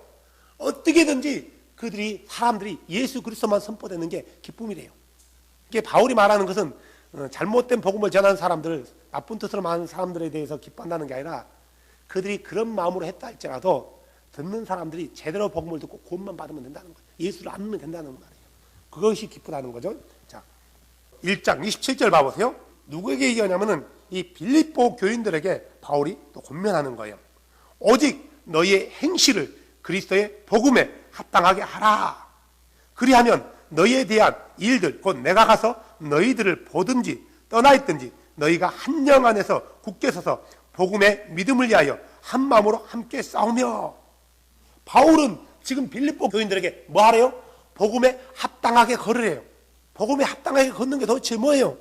어떻게든지 그들이, 사람들이 예수 그리스도만 선포되는 게 기쁨이래요. 이게 바울이 말하는 것은 잘못된 복음을 전하는 사람들, 나쁜 뜻으로 말하는 사람들에 대해서 기뻐한다는 게 아니라 그들이 그런 마음으로 했다 할지라도 듣는 사람들이 제대로 복음을 듣고 구원만 받으면 된다는 거예요. 예수를 안 믿으면 된다는 말이에요. 그것이 기쁘다는 거죠. 자, 1장 27절 봐보세요. 누구에게 얘기하냐면은 이 빌립보 교인들에게 바울이 또 권면하는 거예요. 오직 너희의 행실을 그리스도의 복음에 합당하게 하라. 그리하면 너희에 대한 일들, 곧 내가 가서 너희들을 보든지 떠나 있든지 너희가 한 영 안에서 굳게 서서 복음의 믿음을 위하여 한 마음으로 함께 싸우며. 바울은 지금 빌립보 교인들에게 뭐 하래요? 복음에 합당하게 걸으래요. 복음에 합당하게 걷는 게 도대체 뭐예요?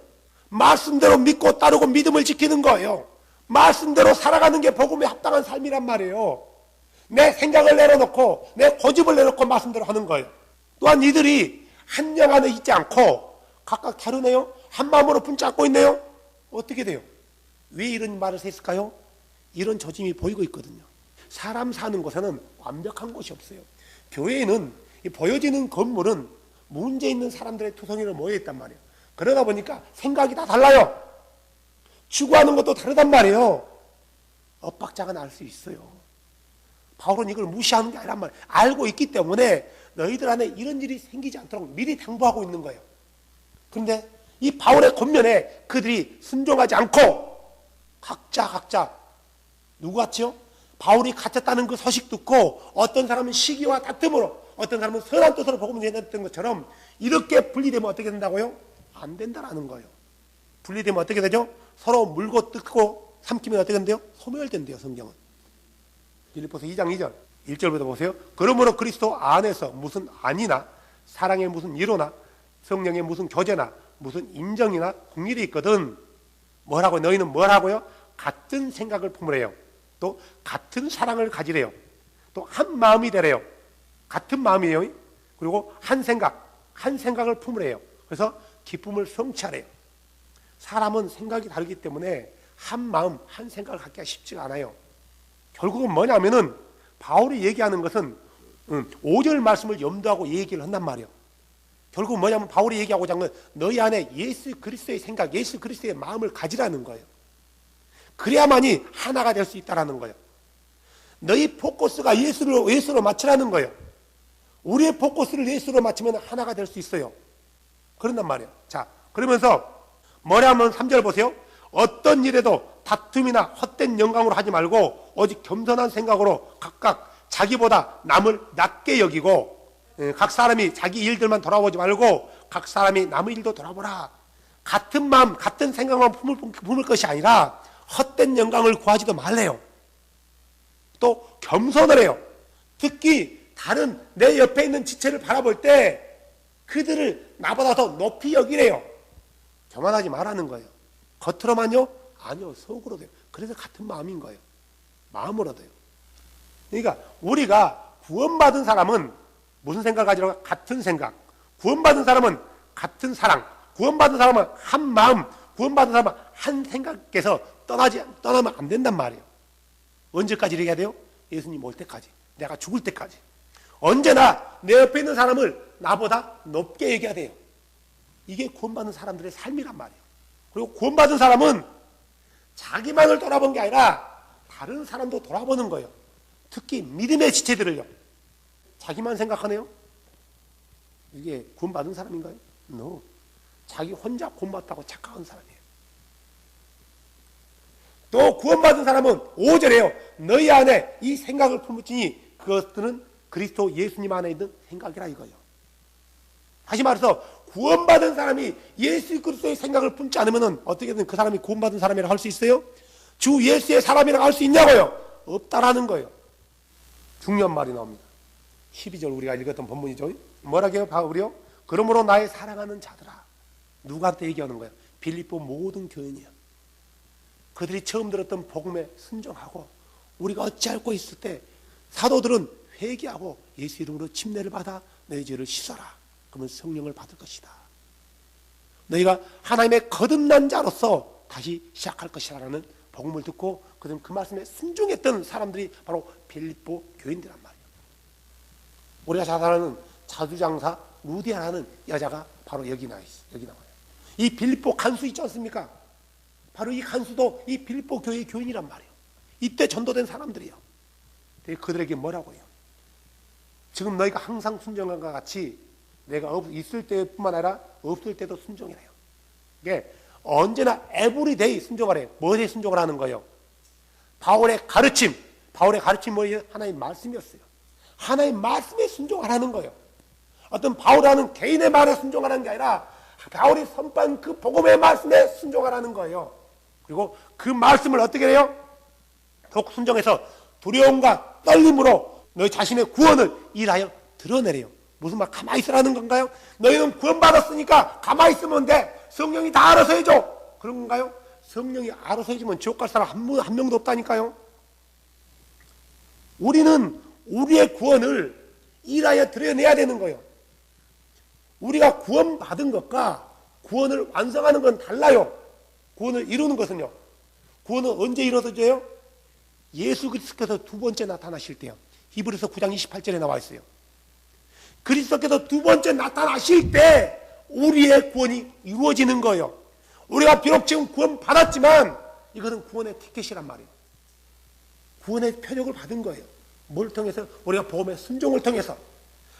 말씀대로 믿고 따르고 믿음을 지키는 거예요. 말씀대로 살아가는 게 복음에 합당한 삶이란 말이에요. 내 생각을 내려놓고 내 고집을 내려놓고 말씀대로 하는 거예요. 또한 이들이 한 영 안에 있지 않고 각각 다르네요. 한 마음으로 붙잡고 있네요. 어떻게 돼요? 왜 이런 말을 했을까요? 이런 조짐이 보이고 있거든요. 사람 사는 곳에는 완벽한 곳이 없어요. 교회에는 보여지는 건물은 문제 있는 사람들의 투성이로 모여있단 말이에요. 그러다 보니까 생각이 다 달라요. 추구하는 것도 다르단 말이에요. 엇박자가 날 수 있어요. 바울은 이걸 무시하는 게 아니란 말이에요. 알고 있기 때문에 너희들 안에 이런 일이 생기지 않도록 미리 당부하고 있는 거예요. 그런데 이 바울의 권면에 그들이 순종하지 않고 각자 누구같이요? 바울이 갇혔다는 그 소식 듣고 어떤 사람은 시기와 다툼으로 어떤 사람은 선한 뜻으로 복음을 전했던 것처럼 이렇게 분리되면 어떻게 된다고요? 안 된다라는 거예요. 분리되면 어떻게 되죠? 서로 물고 뜯고 삼키면 어떻게 된대요? 소멸된대요. 성경은. 빌립보서 2장 2절 1절부터 보세요. 그러므로 그리스도 안에서 무슨 안이나 사랑의 무슨 위로나 성령의 무슨 교제나 무슨 인정이나 공일이 있거든. 뭐라고? 너희는 뭐라고요? 같은 생각을 품으래요. 또 같은 사랑을 가지래요. 또 한 마음이 되래요. 같은 마음이에요. 그리고 한 생각을 품으래요. 그래서 기쁨을 성취하래요. 사람은 생각이 다르기 때문에 한 마음, 한 생각을 갖기가 쉽지가 않아요. 결국은 뭐냐면은 바울이 얘기하는 것은 5절 말씀을 염두하고 얘기를 한단 말이에요. 결국은 뭐냐면 바울이 얘기하고자 하는 건 너희 안에 예수 그리스도의 생각, 예수 그리스도의 마음을 가지라는 거예요. 그래야만이 하나가 될 수 있다는 거예요. 너희 포커스가 예수로 맞추라는 거예요. 우리의 포커스를 예수로 맞추면 하나가 될 수 있어요. 그런단 말이에요. 자, 그러면서 뭐냐면 3절 보세요. 어떤 일에도 다툼이나 헛된 영광으로 하지 말고 오직 겸손한 생각으로 각각 자기보다 남을 낮게 여기고 각 사람이 자기 일들만 돌아보지 말고 각 사람이 남의 일도 돌아보라. 같은 마음, 같은 생각만 품을 것이 아니라 헛된 영광을 구하지도 말래요. 또 겸손을 해요. 특히 다른 내 옆에 있는 지체를 바라볼 때 그들을 나보다 더 높이 여기래요. 교만하지 말라는 거예요. 겉으로만요? 아니요, 속으로 돼요. 그래서 같은 마음인 거예요. 마음으로 돼요. 그러니까 우리가 구원받은 사람은 무슨 생각을 가지라고? 같은 생각. 구원받은 사람은 같은 사랑. 구원받은 사람은 한 마음. 구원받은 사람은 한 생각에서 떠나면 안 된단 말이에요. 언제까지 이렇게 해야 돼요? 예수님 올 때까지. 내가 죽을 때까지. 언제나 내 옆에 있는 사람을 나보다 높게 얘기해야 돼요. 이게 구원받는 사람들의 삶이란 말이에요. 그리고 구원받은 사람은 자기만을 돌아본 게 아니라 다른 사람도 돌아보는 거예요. 특히 믿음의 지체들을요. 자기만 생각하네요? 이게 구원받은 사람인가요? No. 자기 혼자 구원받다고 착각한 사람이에요. 또 구원받은 사람은 5절에요. 너희 안에 이 생각을 품으시니 그것들은 그리스도 예수님 안에 있는 생각이라 이거예요. 다시 말해서 구원받은 사람이 예수 그리스도의 생각을 품지 않으면 어떻게든 그 사람이 구원받은 사람이라고 할 수 있어요? 주 예수의 사람이라고 할 수 있냐고요? 없다라는 거예요. 중요한 말이 나옵니다. 12절 우리가 읽었던 본문이죠. 뭐라고 해요? 바울이요? 그러므로 나의 사랑하는 자들아. 누구한테 얘기하는 거예요? 빌립보 모든 교인이요. 그들이 처음 들었던 복음에 순종하고 우리가 어찌 알고 있을 때 사도들은 회개하고 예수 이름으로 침례를 받아 너희 죄를 씻어라. 그러면 성령을 받을 것이다. 너희가 하나님의 거듭난 자로서 다시 시작할 것이라는 복음을 듣고 그들은 그 말씀에 순종했던 사람들이 바로 빌립보 교인들란 말이에요. 우리가 잘 아는 자주장사 루디아라는 여자가 바로 여기 나와요. 이 빌립보 간수 있지 않습니까? 바로 이 간수도 이 빌립보 교회의 교인이란 말이에요. 이때 전도된 사람들이에요. 그들에게 뭐라고 해요? 지금 너희가 항상 순종한 것 같이 내가 있을 때뿐만 아니라 없을 때도 순종이래요. 이게 언제나 에브리데이 순종하래요. 뭐에 순종을 하는 거예요? 바울의 가르침이 뭐예요? 하나님 말씀이었어요. 하나님 말씀에 순종하라는 거예요. 어떤 바울이라는 개인의 말에 순종하라는 게 아니라 바울이 선포한 그 복음의 말씀에 순종하라는 거예요. 그리고 그 말씀을 어떻게 해요? 더욱 순종해서 두려움과 떨림으로 너희 자신의 구원을 일하여 드러내래요. 무슨 말 가만히 있으라는 건가요? 너희는 구원받았으니까 가만히 있으면 돼. 성령이 다 알아서 해줘. 그런 건가요? 성령이 알아서 해주면 지옥 갈 사람 한 명도 없다니까요. 우리는 우리의 구원을 일하여 드러내야 되는 거예요. 우리가 구원받은 것과 구원을 완성하는 건 달라요. 구원을 이루는 것은요. 구원은 언제 이루어져요? 예수 그리스도께서 두 번째 나타나실 때요. 히브리서 9장 28절에 나와 있어요. 그리스도께서 두 번째 나타나실 때 우리의 구원이 이루어지는 거예요. 우리가 비록 지금 구원 받았지만 이것은 구원의 티켓이란 말이에요. 구원의 표적을 받은 거예요. 뭘 통해서? 우리가 복음의 순종을 통해서.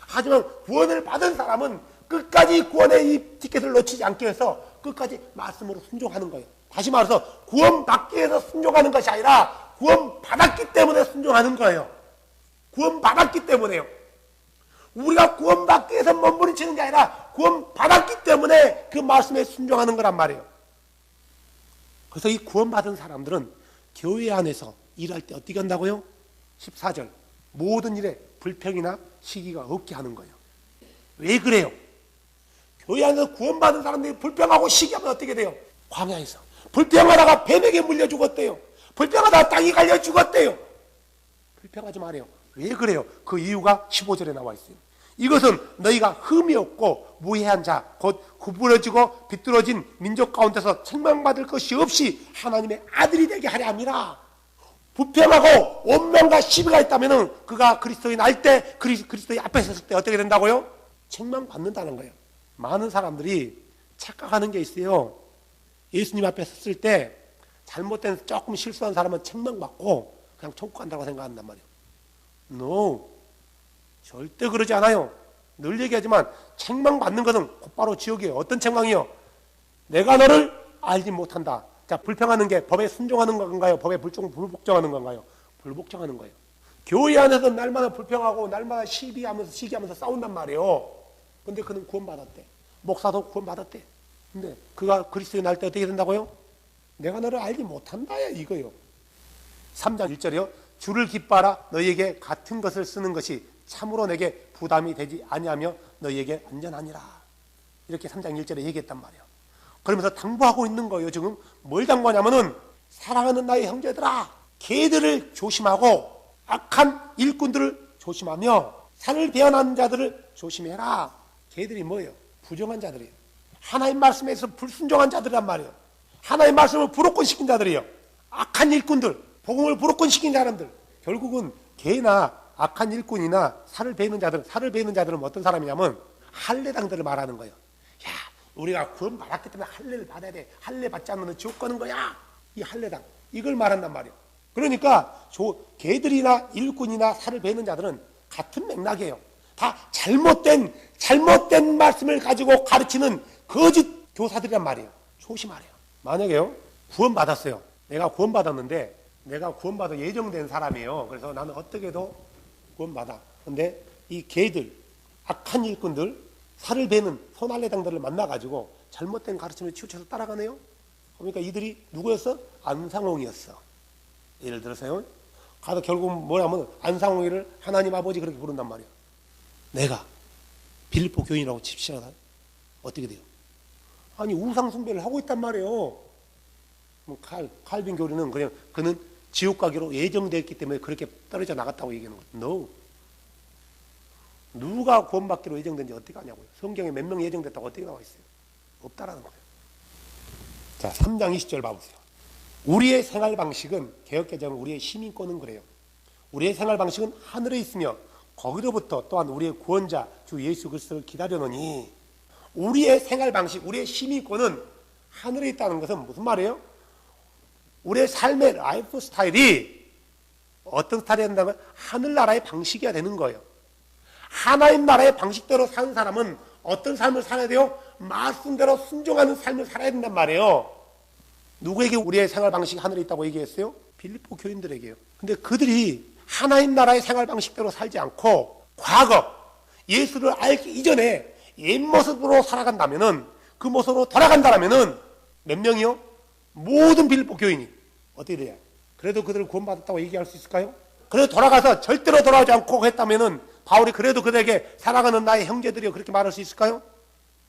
하지만 구원을 받은 사람은 끝까지 구원의 이 티켓을 놓치지 않게 해서 끝까지 말씀으로 순종하는 거예요. 다시 말해서 구원받기 위해서 순종하는 것이 아니라 구원받았기 때문에 순종하는 거예요. 구원받았기 때문에요. 우리가 구원받기 위해서 몸부림치는 게 아니라 구원받았기 때문에 그 말씀에 순종하는 거란 말이에요. 그래서 이 구원받은 사람들은 교회 안에서 일할 때 어떻게 한다고요? 14절 모든 일에 불평이나 시기가 없게 하는 거예요. 왜 그래요? 교회 안에서 구원받은 사람들이 불평하고 시기하면 어떻게 돼요? 광야에서 불평하다가 뱀에게 물려 죽었대요. 불평하다가 땅이 갈려 죽었대요. 불평하지 말아요. 왜 그래요? 그 이유가 15절에 나와 있어요. 이것은 너희가 흠이 없고 무해한 자, 곧 구부러지고 비뚤어진 민족 가운데서 책망받을 것이 없이 하나님의 아들이 되게 하려 함이라. 불평하고 원망과 시비가 있다면 그가 그리스도인 알 때 그리스도의 앞에 섰을 때 어떻게 된다고요? 책망받는다는 거예요. 많은 사람들이 착각하는 게 있어요. 예수님 앞에 섰을 때 잘못된 조금 실수한 사람은 책망받고 그냥 천국 간다고 생각한단 말이에요. No. 절대 그러지 않아요. 늘 얘기하지만 책망받는 것은 곧바로 지옥이에요. 어떤 책망이요? 내가 너를 알지 못한다. 자, 불평하는 게 법에 순종하는 건가요? 법에 불복종하는 건가요? 불복종하는 거예요. 교회 안에서 날마다 불평하고 날마다 시기하면서 싸운단 말이에요. 근데 그는 구원받았대. 목사도 구원받았대. 근데 그가 그리스도인 날 때 어떻게 된다고요? 내가 너를 알지 못한다야 이거요. 3장 1절이요. 주를 기뻐하라. 너희에게 같은 것을 쓰는 것이 참으로 내게 부담이 되지 아니하며 너희에게 안전하니라. 이렇게 3장 1절에 얘기했단 말이에요. 그러면서 당부하고 있는 거예요. 지금 뭘 당부하냐면은 사랑하는 나의 형제들아, 개들을 조심하고 악한 일꾼들을 조심하며 산을 배반하는 자들을 조심해라. 개들이 뭐예요? 부정한 자들이에요. 하나님 말씀에서 불순종한 자들이란 말이에요. 하나님 말씀을 불옥권시킨 자들이에요. 악한 일꾼들, 복음을 불옥권시킨 사람들. 결국은 개나 악한 일꾼이나 살을 베는 자들은 어떤 사람이냐면 할례당들을 말하는 거예요. 야, 우리가 구원 받았기 때문에 할례를 받아야 돼. 할례 받지 않으면 지옥 가는 거야. 이 할례당. 이걸 말한단 말이에요. 그러니까 개들이나 일꾼이나 살을 베는 자들은 같은 맥락이에요. 다 잘못된 말씀을 가지고 가르치는 거짓 교사들이란 말이에요. 조심하래요. 만약에요, 구원받았어요. 내가 구원받았는데 내가 구원받아 예정된 사람이에요. 그래서 나는 어떻게도 구원받아. 근데 이 개들, 악한 일꾼들, 살을 베는 손할례당들을 만나가지고 잘못된 가르침을 치우쳐서 따라가네요. 그러니까 이들이 누구였어? 안상홍이었어. 예를 들어서요. 가서 결국 뭐냐면 안상홍이를 하나님 아버지 그렇게 부른단 말이에요. 내가 빌립보 교인이라고 칩시다. 어떻게 돼요? 아니 우상 숭배를 하고 있단 말이에요. 칼빈 교리는 그냥 그는 지옥 가기로 예정되었기 때문에 그렇게 떨어져 나갔다고 얘기하는 거예요. No. 누가 구원받기로 예정된지 어떻게 아냐고요. 성경에 몇 명 예정됐다고 어떻게 나와 있어요? 없다라는 거예요. 자, 3장 20절 봐보세요. 우리의 생활 방식은, 개혁개정은 우리의 시민권은 그래요. 우리의 생활 방식은 하늘에 있으며 거기로부터 또한 우리의 구원자 주 예수 그리스도를 기다려노니. 우리의 생활 방식, 우리의 시민권은 하늘에 있다는 것은 무슨 말이에요? 우리의 삶의 라이프 스타일이 어떤 스타일이 된다면 하늘나라의 방식이어야 되는 거예요. 하나님 나라의 방식대로 사는 사람은 어떤 삶을 살아야 돼요? 말씀대로 순종하는 삶을 살아야 된단 말이에요. 누구에게 우리의 생활 방식이 하늘에 있다고 얘기했어요? 빌립보 교인들에게요. 근데 그들이 하나님 나라의 생활 방식대로 살지 않고 과거 예수를 알기 이전에 옛 모습으로 살아간다면은, 그 모습으로 돌아간다면은 몇 명이요? 모든 빌립보 교인이 어떻게 돼요? 그래도 그들을 구원받았다고 얘기할 수 있을까요? 그래도 돌아가서 절대로 돌아오지 않고 했다면은 바울이 그래도 그들에게 사랑하는 나의 형제들이요 그렇게 말할 수 있을까요?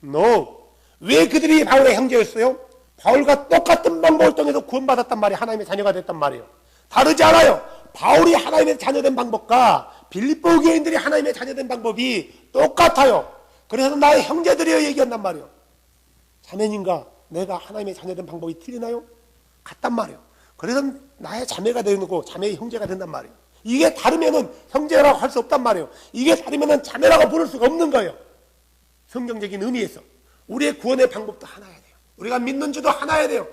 No. 왜 그들이 바울의 형제였어요? 바울과 똑같은 방법을 통해서 구원받았단 말이에요. 하나님의 자녀가 됐단 말이에요. 다르지 않아요. 바울이 하나님의 자녀된 방법과 빌립보 교인들이 하나님의 자녀된 방법이 똑같아요. 그래서 나의 형제들이여 얘기한단 말이에요. 자매님과 내가 하나님의 자녀된 방법이 틀리나요? 같단 말이에요. 그래서 나의 자매가 되고 자매의 형제가 된단 말이에요. 이게 다르면은 형제라고 할 수 없단 말이에요. 이게 다르면은 자매라고 부를 수가 없는 거예요. 성경적인 의미에서 우리의 구원의 방법도 하나야 돼요. 우리가 믿는 주도 하나야 돼요.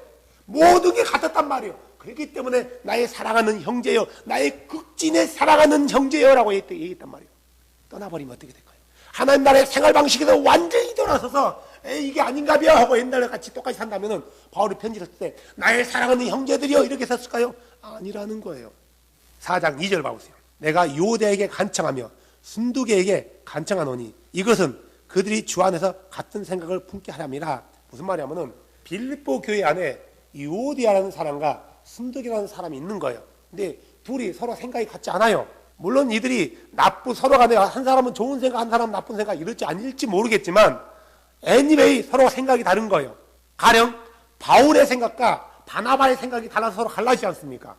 모든 게 같았단 말이에요. 그렇기 때문에 나의 사랑하는 형제여, 나의 극진에 사랑하는 형제여라고 얘기했단 말이에요. 떠나버리면 어떻게 될까요? 하나님 나라의 생활 방식에서 완전히 돌아서서 이게 아닌가벼 하고 옛날에 같이 똑같이 산다면은 바울이 편지를 쓸 때 나의 사랑하는 형제들이여 이렇게 썼을까요? 아니라는 거예요. 4장 2절 봐보세요. 내가 요대에게 간청하며 순두개에게 간청하노니 이것은 그들이 주 안에서 같은 생각을 품게 하람이라. 무슨 말이냐면은 빌립보 교회 안에 요대라는 사람과 순두개라는 사람이 있는 거예요. 근데 둘이 서로 생각이 같지 않아요. 물론 이들이 서로 간에 한 사람은 좋은 생각, 한 사람은 나쁜 생각 이럴지 아닐지 모르겠지만 anyway 서로 생각이 다른 거예요. 가령 바울의 생각과 바나바의 생각이 달라서 서로 갈라지지 않습니까?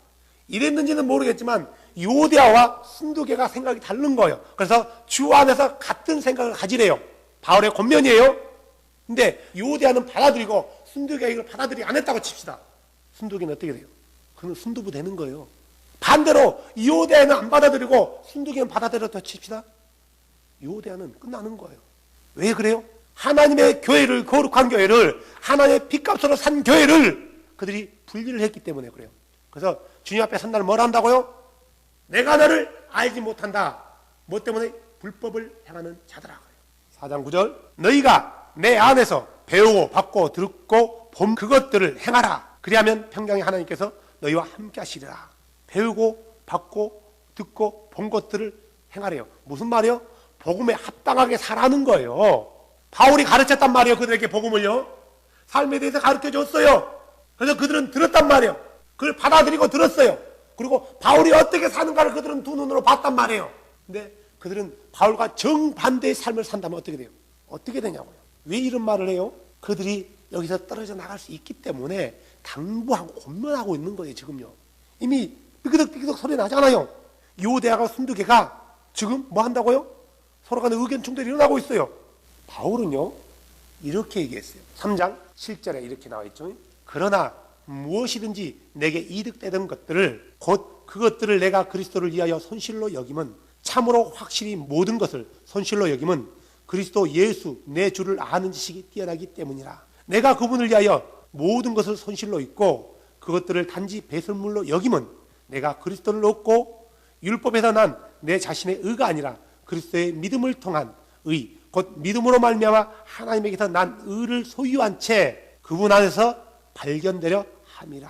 이랬는지는 모르겠지만 요대와 순두개가 생각이 다른 거예요. 그래서 주 안에서 같은 생각을 가지래요. 바울의 권면이에요. 근데 요대는 받아들이고 순두개가 이걸 받아들이지 않았다고 칩시다. 순두개는 어떻게 돼요? 그는 순두부 되는 거예요. 반대로 요대는 안 받아들이고 순두개는 받아들였다고 칩시다. 요대는 끝나는 거예요. 왜 그래요? 하나님의 교회를, 거룩한 교회를, 하나님의 핏값으로 산 교회를 그들이 분리를 했기 때문에 그래요. 그래서 주님 앞에 선날 뭘 한다고요? 내가 너를 알지 못한다. 뭐 때문에? 불법을 행하는 자들아. 4장 9절 너희가 내 안에서 배우고 받고 듣고 본 그것들을 행하라. 그리하면 평강의 하나님께서 너희와 함께 하시리라. 배우고 받고 듣고 본 것들을 행하래요. 무슨 말이요? 복음에 합당하게 살아는 거예요. 바울이 가르쳤단 말이에요. 그들에게 복음을요. 삶에 대해서 가르쳐줬어요. 그래서 그들은 들었단 말이에요. 그걸 받아들이고 들었어요. 그리고 바울이 어떻게 사는가를 그들은 두 눈으로 봤단 말이에요. 근데 그들은 바울과 정반대의 삶을 산다면 어떻게 돼요? 어떻게 되냐고요. 왜 이런 말을 해요? 그들이 여기서 떨어져 나갈 수 있기 때문에 당부하고 권면하고 있는 거예요. 지금요. 이미 삐그덕삐그덕 소리 나잖아요. 요대하고 순두개가 지금 뭐 한다고요? 서로 간에 의견 충돌이 일어나고 있어요. 바울은요 이렇게 얘기했어요. 3장 7절에 이렇게 나와 있죠. 그러나 무엇이든지 내게 이득되던 것들을 곧 그것들을 내가 그리스도를 위하여 손실로 여김은 참으로 확실히 모든 것을 손실로 여김은 그리스도 예수 내 주를 아는 지식이 뛰어나기 때문이라. 내가 그분을 위하여 모든 것을 손실로 잊고 그것들을 단지 배설물로 여김은 내가 그리스도를 얻고 율법에서 난 내 자신의 의가 아니라 그리스도의 믿음을 통한 의 곧 믿음으로 말미암아 하나님에게서 난 의를 소유한 채 그분 안에서 발견되려 함이라.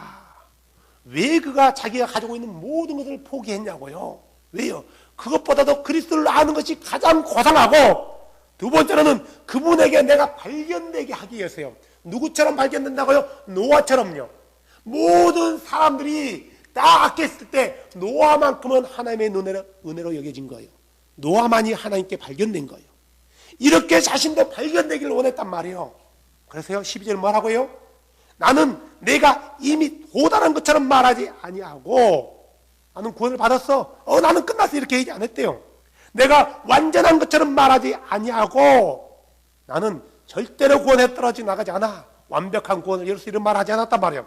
왜 그가 자기가 가지고 있는 모든 것을 포기했냐고요. 왜요? 그것보다도 그리스도를 아는 것이 가장 고상하고 두 번째로는 그분에게 내가 발견되게 하기 위해서요. 누구처럼 발견된다고요? 노아처럼요. 모든 사람들이 다 악했을 때 노아만큼은 하나님의 은혜로 여겨진 거예요. 노아만이 하나님께 발견된 거예요. 이렇게 자신도 발견되기를 원했단 말이에요. 그래서요 12절 뭐라고요? 나는 내가 이미 도달한 것처럼 말하지 아니하고 나는 구원을 받았어. 나는 끝났어. 이렇게 얘기 안 했대요. 내가 완전한 것처럼 말하지 아니하고 나는 절대로 구원에 떨어져 나가지 않아. 완벽한 구원을 이룰 수 이런 말하지 않았단 말이에요.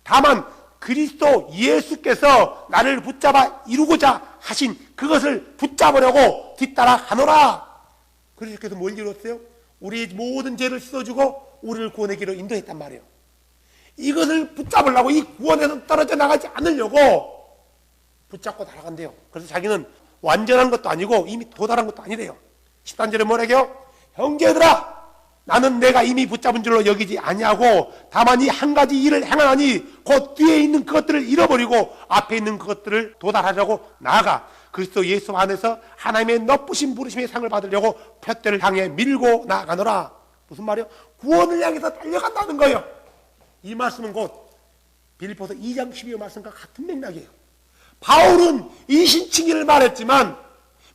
다만 그리스도 예수께서 나를 붙잡아 이루고자 하신 그것을 붙잡으려고 뒤따라 가노라. 그리스도께서 뭘 이뤘어요? 우리의 모든 죄를 씻어주고 우리를 구원의 길로 인도했단 말이에요. 이것을 붙잡으려고 이 구원에서 떨어져 나가지 않으려고 붙잡고 날아간대요. 그래서 자기는 완전한 것도 아니고 이미 도달한 것도 아니래요. 13절에 뭐라고요? 형제들아 나는 내가 이미 붙잡은 줄로 여기지 아니하고 다만 이 한 가지 일을 행하니 곧 뒤에 있는 그것들을 잃어버리고 앞에 있는 그것들을 도달하려고 나아가 그리스도 예수 안에서 하나님의 높으신 부르심의 상을 받으려고 푯대를 향해 밀고 나아가노라. 무슨 말이요? 구원을 향해서 달려간다는 거예요. 이 말씀은 곧 빌립보서 2장 12절 말씀과 같은 맥락이에요. 바울은 이신칭의를 말했지만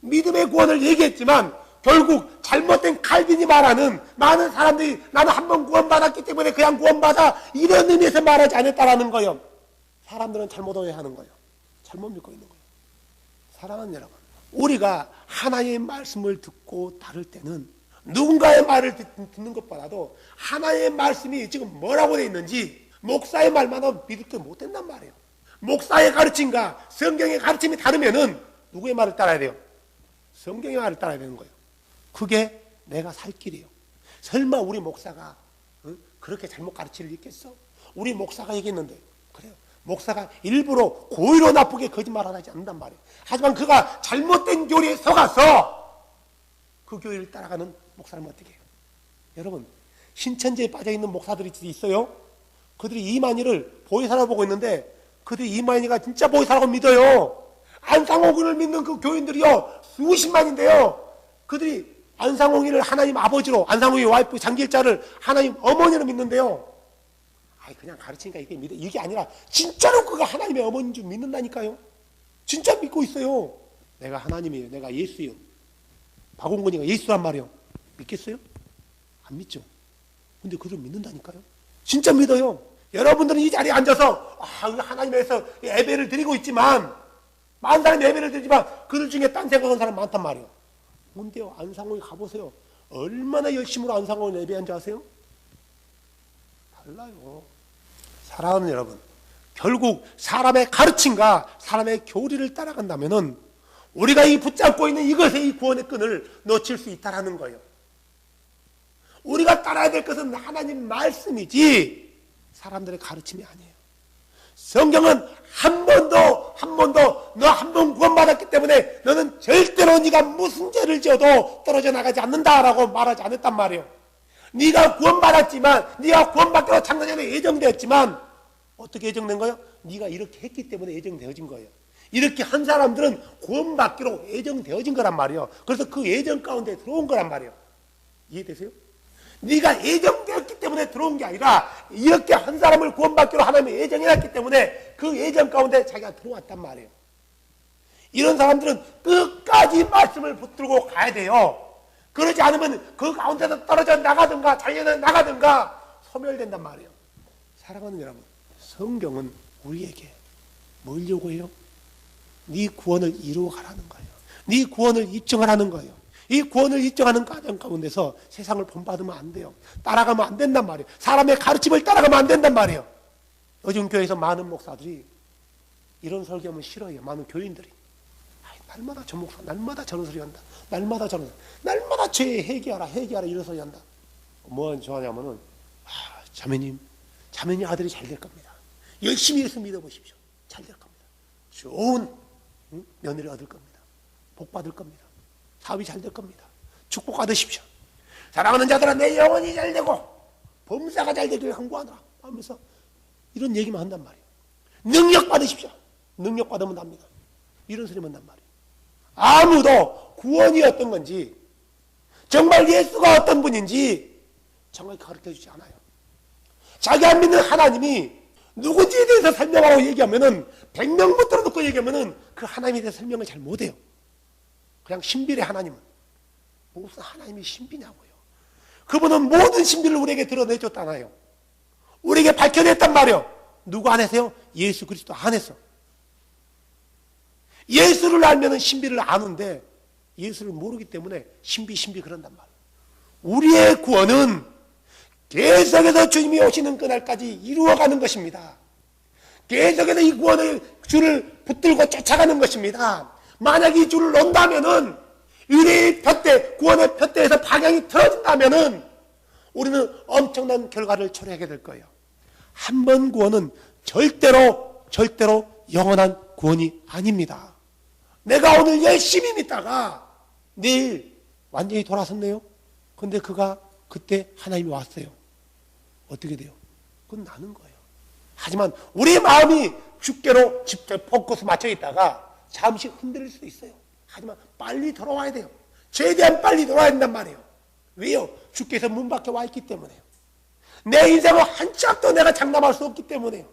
믿음의 구원을 얘기했지만 결국 잘못된 칼빈이 말하는 많은 사람들이 나는 한 번 구원받았기 때문에 그냥 구원받아 이런 의미에서 말하지 않았다라는 거예요. 사람들은 잘못 오해하는 거예요. 잘못 믿고 있는 거예요. 사랑하는 여러분, 우리가 하나님의 말씀을 듣고 다룰 때는 누군가의 말을 듣는 것보다도 하나님의 말씀이 지금 뭐라고 되어 있는지 목사의 말만 믿을 게 못 된단 말이에요. 목사의 가르침과 성경의 가르침이 다르면은 누구의 말을 따라야 돼요? 성경의 말을 따라야 되는 거예요. 그게 내가 살 길이에요. 설마 우리 목사가 그렇게 잘못 가르치를 있겠어? 우리 목사가 얘기했는데 그래요. 목사가 일부러 고의로 나쁘게 거짓말을 하지 않는단 말이에요. 하지만 그가 잘못된 교리에 속아서 그 교리를 따라가는 목사는 어떻게 해요? 여러분, 신천지에 빠져있는 목사들이 있어요. 그들이 이만희를 보혜사라고 보고 있는데 그들이 이만희가 진짜 보혜사라고 믿어요. 안상홍을 믿는 그 교인들이요 수십만인데요. 그들이 안상홍이를 하나님 아버지로, 안상홍의 와이프 장길자를 하나님 어머니로 믿는데요. 아이 그냥 가르치니까 이게 믿어. 이게 아니라 진짜로 그가 하나님의 어머니인 줄 믿는다니까요. 진짜 믿고 있어요. 내가 하나님이에요. 내가 예수예요. 박원근이가 예수란 말이에요. 믿겠어요? 안 믿죠. 근데 그들 믿는다니까요. 진짜 믿어요. 여러분들은 이 자리에 앉아서 하나님에서 예배를 드리고 있지만 많은 사람이 예배를 드리지만 그들 중에 딴 생각하는 사람 많단 말이에요. 뭔데요? 안상홍에 가보세요. 얼마나 열심으로 안상홍을 예배한지 아세요? 달라요. 사랑하는 여러분, 결국 사람의 가르침과 사람의 교리를 따라간다면은 우리가 이 붙잡고 있는 이것의 이 구원의 끈을 놓칠 수 있다라는 거예요. 우리가 따라야 될 것은 하나님 말씀이지 사람들의 가르침이 아니에요. 성경은 한 번도 너 한 번 구원받았기 때문에 너는 절대로 네가 무슨 죄를 지어도 떨어져 나가지 않는다라고 말하지 않았단 말이에요. 네가 구원받았지만 네가 구원받기로 창세전에 예정되었지만 어떻게 예정된 거예요? 네가 이렇게 했기 때문에 예정되어진 거예요. 이렇게 한 사람들은 구원받기로 예정되어진 거란 말이에요. 그래서 그 예정 가운데 들어온 거란 말이에요. 이해되세요? 네가 예정되었기 때문에 들어온 게 아니라 이렇게 한 사람을 구원받기로 하나님이 예정해놨기 때문에 그 예정 가운데 자기가 들어왔단 말이에요. 이런 사람들은 끝까지 말씀을 붙들고 가야 돼요. 그러지 않으면 그 가운데서 떨어져 나가든가 자기는 나가든가 소멸된단 말이에요. 사랑하는 여러분, 성경은 우리에게 뭘 요구해요? 네 구원을 이루어가라는 거예요. 네 구원을 입증하라는 거예요. 이 구원을 입증하는 과정 가운데서 세상을 본받으면 안 돼요. 따라가면 안 된단 말이에요. 사람의 가르침을 따라가면 안 된단 말이에요. 요즘 교회에서 많은 목사들이 이런 설교하면 싫어해요. 많은 교인들이. 날마다 저 목사, 날마다 저런 소리 한다. 날마다 저런 소리. 날마다 죄 회개하라 이런 소리 한다. 뭐 좋아하냐면은 자매님 아들이 잘 될 겁니다. 열심히 해서 믿어보십시오. 잘 될 겁니다. 좋은 며느리 얻을 겁니다. 복 받을 겁니다. 사업이 잘 될 겁니다. 축복 받으십시오. 사랑하는 자들아 내 영혼이 잘 되고 범사가 잘 되기를 간구하노라 하면서 이런 얘기만 한단 말이에요. 능력 받으십시오. 능력 받으면 답니다. 이런 소리만 한단 말이에요. 아무도 구원이 어떤 건지 정말 예수가 어떤 분인지 정확히 가르쳐주지 않아요. 자기 안 믿는 하나님이 누군지에 대해서 설명하고 얘기하면은 100명 못 들어놓고 얘기하면은 그 하나님에 대해서 설명을 잘 못해요. 그냥 신비래. 하나님은 무슨 하나님이 신비냐고요. 그분은 모든 신비를 우리에게 드러내줬잖아요. 우리에게 밝혀냈단 말이에요. 누구 안에서요? 예수 그리스도 안에서. 예수를 알면 신비를 아는데 예수를 모르기 때문에 신비 그런단 말이에요. 우리의 구원은 계속해서 주님이 오시는 그날까지 이루어가는 것입니다. 계속해서 이 구원의 줄을 붙들고 쫓아가는 것입니다. 만약 이 줄을 놓는다면은 의뢰의 푯대, 구원의 푯대에서 방향이 틀어진다면은 우리는 엄청난 결과를 초래하게 될 거예요. 한 번 구원은 절대로 영원한 구원이 아닙니다. 내가 오늘 열심히 믿다가 내일 완전히 돌아섰네요. 근데 그때 하나님이 왔어요. 어떻게 돼요? 그건 나는 거예요. 하지만 우리의 마음이 주께로 직접 포커스 맞춰 있다가 잠시 흔들릴 수도 있어요. 하지만 빨리 돌아와야 돼요. 최대한 빨리 돌아야 된단 말이에요. 왜요? 주께서 문 밖에 와 있기 때문에요. 내 인생을 한참도 내가 장담할 수 없기 때문에요.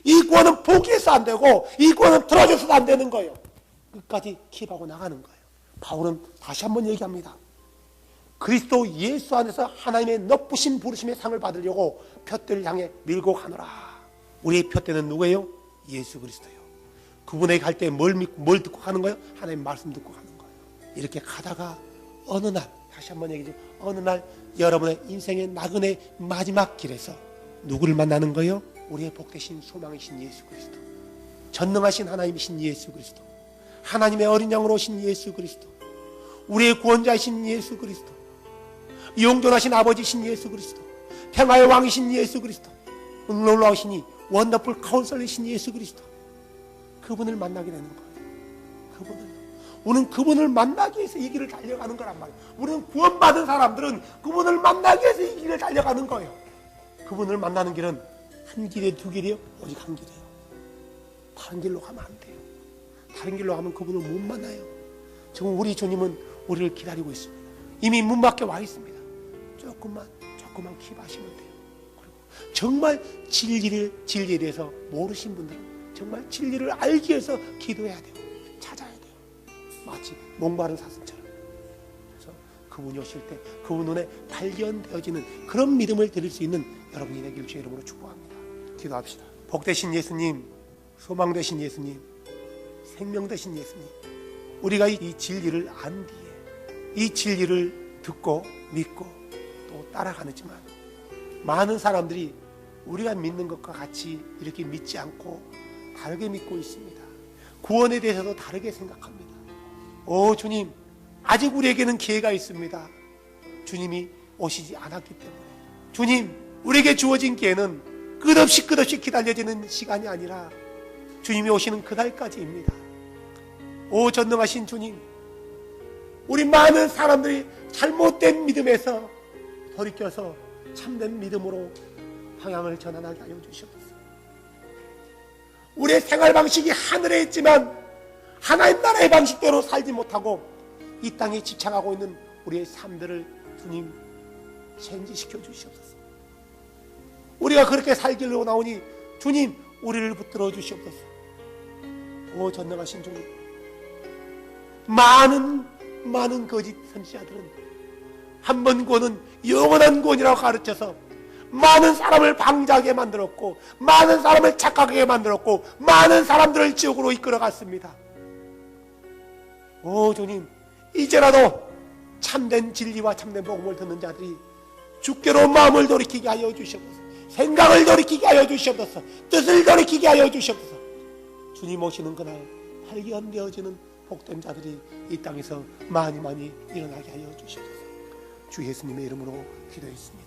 이 구원은 포기해서 안 되고 이 구원은 틀어져서도 안 되는 거예요. 끝까지 킵하고 나가는 거예요. 바울은 다시 한번 얘기합니다. 그리스도 예수 안에서 하나님의 높으신 부르심의 상을 받으려고 푯대를 향해 밀고 가노라. 우리의 푯대는 누구예요? 예수 그리스도요. 그분에게 갈 때 뭘 믿고 뭘 듣고 가는 거예요? 하나님의 말씀 듣고 가는 거예요. 이렇게 가다가 어느 날, 다시 한번 얘기해 주세요. 어느 날 여러분의 인생의 나그네 마지막 길에서 누구를 만나는 거예요? 우리의 복되신 소망이신 예수 그리스도, 전능하신 하나님이신 예수 그리스도, 하나님의 어린 양으로 오신 예수 그리스도, 우리의 구원자이신 예수 그리스도, 영존하신 아버지신 예수 그리스도, 평화의 왕이신 예수 그리스도, 놀라우시니 원더풀 카운슬러이신 예수 그리스도, 그분을 만나게 되는 거예요. 우리는 그분을 만나기 위해서 이 길을 달려가는 거란 말이에요. 우리는 구원받은 사람들은 그분을 만나기 위해서 이 길을 달려가는 거예요. 그분을 만나는 길은 한 길이에요, 두 길이에요? 오직 한 길이에요. 다른 길로 가면 안 돼요. 다른 길로 가면 그분을 못 만나요. 지금 우리 주님은 우리를 기다리고 있습니다. 이미 문 밖에 와 있습니다. 조금만 킵하시면 돼요. 그리고 정말 진리에 대해서 모르신 분들은 정말 진리를 알기 위해서 기도해야 돼요. 찾아야 돼요. 마치 목마른 사슴처럼. 그래서 그분이 오실 때 그분 눈에 발견되어지는 그런 믿음을 드릴 수 있는 여러분이 되길 주의 이름으로 축복합니다. 기도합시다. 복되신 예수님, 소망 되신 예수님, 생명 되신 예수님, 우리가 이 진리를 안 뒤에 이 진리를 듣고 믿고 또 따라가는지만 많은 사람들이 우리가 믿는 것과 같이 이렇게 믿지 않고 다르게 믿고 있습니다. 구원에 대해서도 다르게 생각합니다. 오 주님, 아직 우리에게는 기회가 있습니다. 주님이 오시지 않았기 때문에. 주님, 우리에게 주어진 기회는 끝없이 기다려지는 시간이 아니라 주님이 오시는 그날까지입니다. 오 전능하신 주님, 우리 많은 사람들이 잘못된 믿음에서 돌이켜서 참된 믿음으로 방향을 전환하게 하여 주시옵소서. 우리의 생활 방식이 하늘에 있지만 하나님 나라의 방식대로 살지 못하고 이 땅에 집착하고 있는 우리의 삶들을 주님 체인지시켜 주시옵소서. 우리가 그렇게 살기로 나오니 주님 우리를 붙들어 주시옵소서. 오 전능하신 주님, 많은 거짓 선지자들은 한 번 구원은 영원한 구원이라고 가르쳐서 많은 사람을 방자하게 만들었고 많은 사람을 착각하게 만들었고 많은 사람들을 지옥으로 이끌어갔습니다. 오 주님, 이제라도 참된 진리와 참된 복음을 듣는 자들이 주께로 마음을 돌이키게 하여 주시옵소서. 생각을 돌이키게 하여 주시옵소서. 뜻을 돌이키게 하여 주시옵소서. 주님 오시는 그날 발견되어지는 복된 자들이 이 땅에서 많이 일어나게 하여 주시옵소서. 주 예수님의 이름으로 기도했습니다.